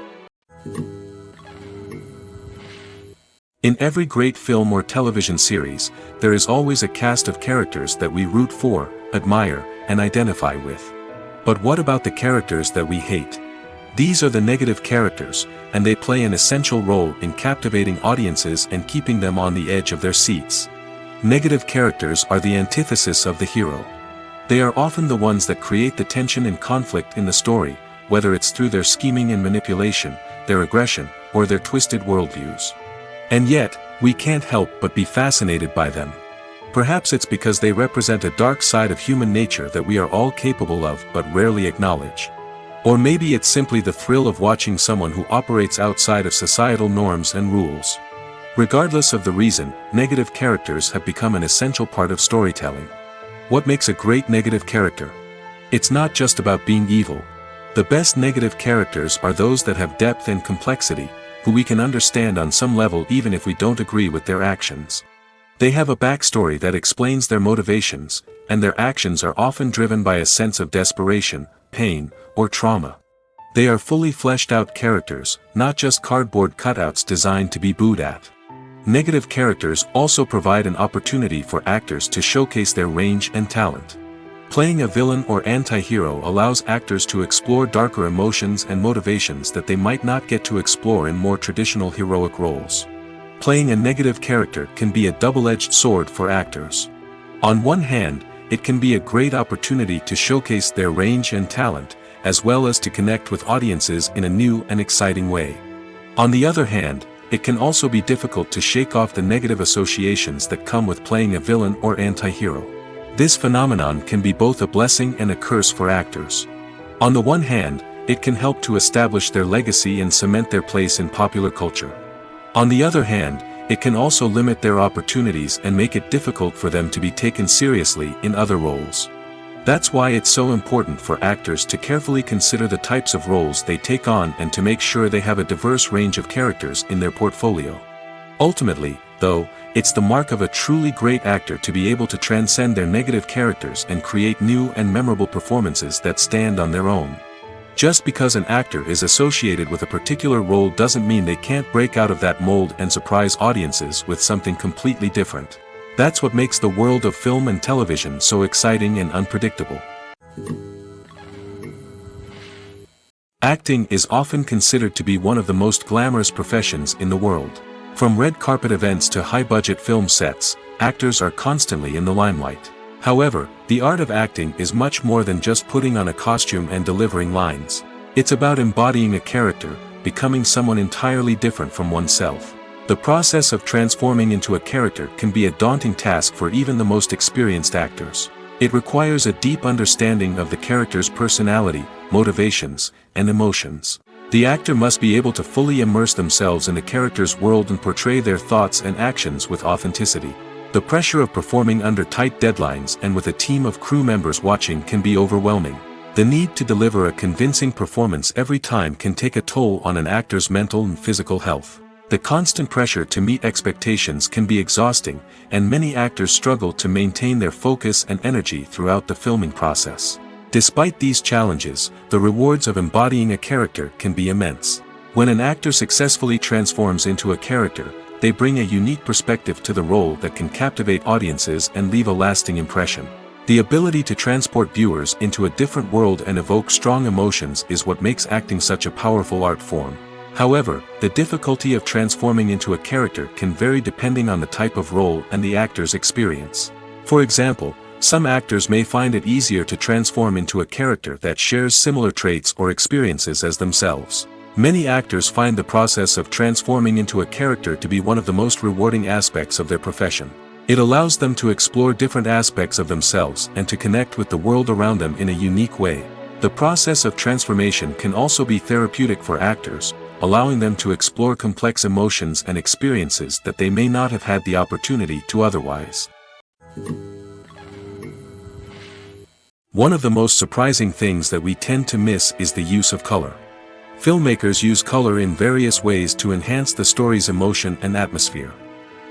[SPEAKER 2] In every great film or television series, there is always a cast of characters that we root for, admire, and identify with. But what about the characters that we hate? These are the negative characters, and they play an essential role in captivating audiences and keeping them on the edge of their seats. Negative characters are the antithesis of the hero. They are often the ones that create the tension and conflict in the story, whether it's through their scheming and manipulation, their aggression, or their twisted worldviews. And yet, we can't help but be fascinated by them. Perhaps it's because they represent a dark side of human nature that we are all capable of but rarely acknowledge. Or maybe it's simply the thrill of watching someone who operates outside of societal norms and rules. Regardless of the reason, negative characters have become an essential part of storytelling. What makes a great negative character? It's not just about being evil. The best negative characters are those that have depth and complexity, who we can understand on some level even if we don't agree with their actions. They have a backstory that explains their motivations, and their actions are often driven by a sense of desperation, pain, or trauma. They are fully fleshed out characters, not just cardboard cutouts designed to be booed at. Negative characters also provide an opportunity for actors to showcase their range and talent. Playing a villain or anti-hero allows actors to explore darker emotions and motivations that they might not get to explore in more traditional heroic roles. Playing a negative character can be a double-edged sword for actors. On one hand, it can be a great opportunity to showcase their range and talent, as well as to connect with audiences in a new and exciting way. On the other hand, it can also be difficult to shake off the negative associations that come with playing a villain or anti-hero. This phenomenon can be both a blessing and a curse for actors. On the one hand, it can help to establish their legacy and cement their place in popular culture. On the other hand, it can also limit their opportunities and make it difficult for them to be taken seriously in other roles. That's why it's so important for actors to carefully consider the types of roles they take on and to make sure they have a diverse range of characters in their portfolio. Ultimately, though, it's the mark of a truly great actor to be able to transcend their negative characters and create new and memorable performances that stand on their own. Just because an actor is associated with a particular role doesn't mean they can't break out of that mold and surprise audiences with something completely different. That's what makes the world of film and television so exciting and unpredictable. Acting is often considered to be one of the most glamorous professions in the world. From red carpet events to high-budget film sets, actors are constantly in the limelight. However, the art of acting is much more than just putting on a costume and delivering lines. It's about embodying a character, becoming someone entirely different from oneself. The process of transforming into a character can be a daunting task for even the most experienced actors. It requires a deep understanding of the character's personality, motivations, and emotions. The actor must be able to fully immerse themselves in the character's world and portray their thoughts and actions with authenticity. The pressure of performing under tight deadlines and with a team of crew members watching can be overwhelming. The need to deliver a convincing performance every time can take a toll on an actor's mental and physical health. The constant pressure to meet expectations can be exhausting, and many actors struggle to maintain their focus and energy throughout the filming process. Despite these challenges, the rewards of embodying a character can be immense. When an actor successfully transforms into a character, they bring a unique perspective to the role that can captivate audiences and leave a lasting impression. The ability to transport viewers into a different world and evoke strong emotions is what makes acting such a powerful art form. However, the difficulty of transforming into a character can vary depending on the type of role and the actor's experience. For example, some actors may find it easier to transform into a character that shares similar traits or experiences as themselves. Many actors find the process of transforming into a character to be one of the most rewarding aspects of their profession. It allows them to explore different aspects of themselves and to connect with the world around them in a unique way. The process of transformation can also be therapeutic for actors, allowing them to explore complex emotions and experiences that they may not have had the opportunity to otherwise. One of the most surprising things that we tend to miss is the use of color. Filmmakers use color in various ways to enhance the story's emotion and atmosphere.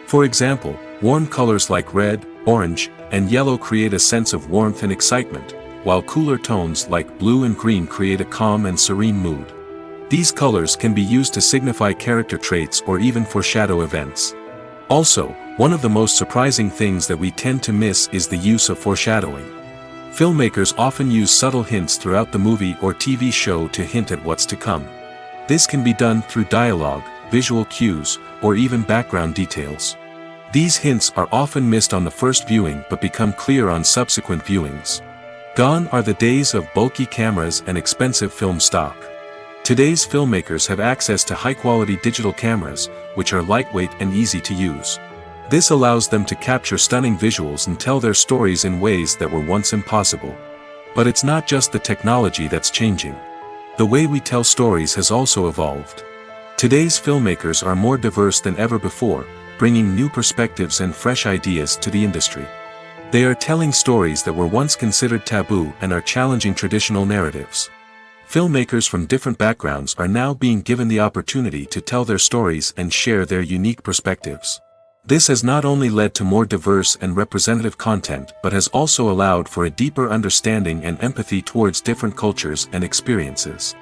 [SPEAKER 2] For example, warm colors like red, orange, and yellow create a sense of warmth and excitement, while cooler tones like blue and green create a calm and serene mood. These colors can be used to signify character traits or even foreshadow events. Also, one of the most surprising things that we tend to miss is the use of foreshadowing. Filmmakers often use subtle hints throughout the movie or TV show to hint at what's to come. This can be done through dialogue, visual cues, or even background details. These hints are often missed on the first viewing but become clear on subsequent viewings. Gone are the days of bulky cameras and expensive film stock. Today's filmmakers have access to high-quality digital cameras, which are lightweight and easy to use. This allows them to capture stunning visuals and tell their stories in ways that were once impossible. But it's not just the technology that's changing. The way we tell stories has also evolved. Today's filmmakers are more diverse than ever before, bringing new perspectives and fresh ideas to the industry. They are telling stories that were once considered taboo and are challenging traditional narratives. Filmmakers from different backgrounds are now being given the opportunity to tell their stories and share their unique perspectives. This has not only led to more diverse and representative content but has also allowed for a deeper understanding and empathy towards different cultures and experiences.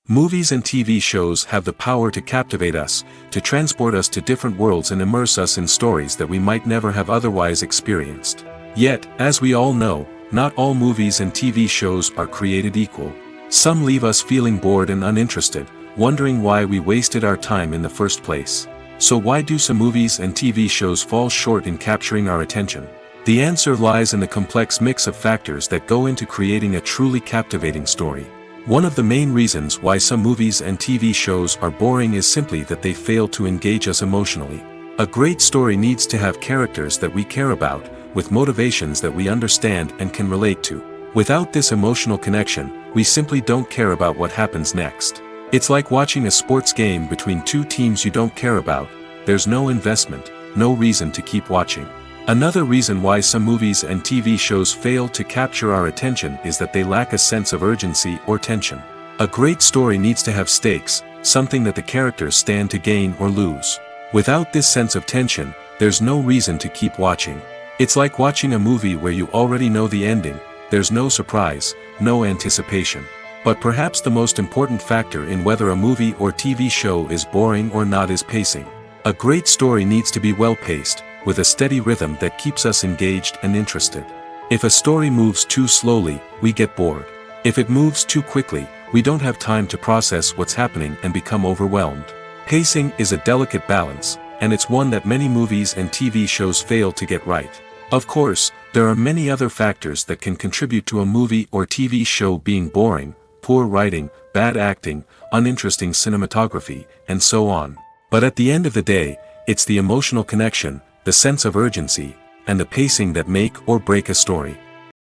[SPEAKER 2] Movies and TV shows have the power to captivate us, to transport us to different worlds and immerse us in stories that we might never have otherwise experienced. Yet, as we all know, not all movies and TV shows are created equal. Some leave us feeling bored and uninterested, wondering why we wasted our time in the first place. So why do some movies and TV shows fall short in capturing our attention? The answer lies in the complex mix of factors that go into creating a truly captivating story. One of the main reasons why some movies and TV shows are boring is simply that they fail to engage us emotionally. A great story needs to have characters that we care about, with motivations that we understand and can relate to. Without this emotional connection, we simply don't care about what happens next. It's like watching a sports game between two teams you don't care about. There's no investment, no reason to keep watching. Another reason why some movies and TV shows fail to capture our attention is that they lack a sense of urgency or tension. A great story needs to have stakes, something that the characters stand to gain or lose. Without this sense of tension, there's no reason to keep watching. It's like watching a movie where you already know the ending. There's no surprise, no anticipation. But perhaps the most important factor in whether a movie or TV show is boring or not is pacing. A great story needs to be well-paced, with a steady rhythm that keeps us engaged and interested. If a story moves too slowly, we get bored. If it moves too quickly, we don't have time to process what's happening and become overwhelmed. Pacing is a delicate balance, and it's one that many movies and TV shows fail to get right. Of course, there are many other factors that can contribute to a movie or TV show being boring: poor writing, bad acting, uninteresting cinematography, and so on. But at the end of the day, it's the emotional connection, the sense of urgency, and the pacing that make or break a story.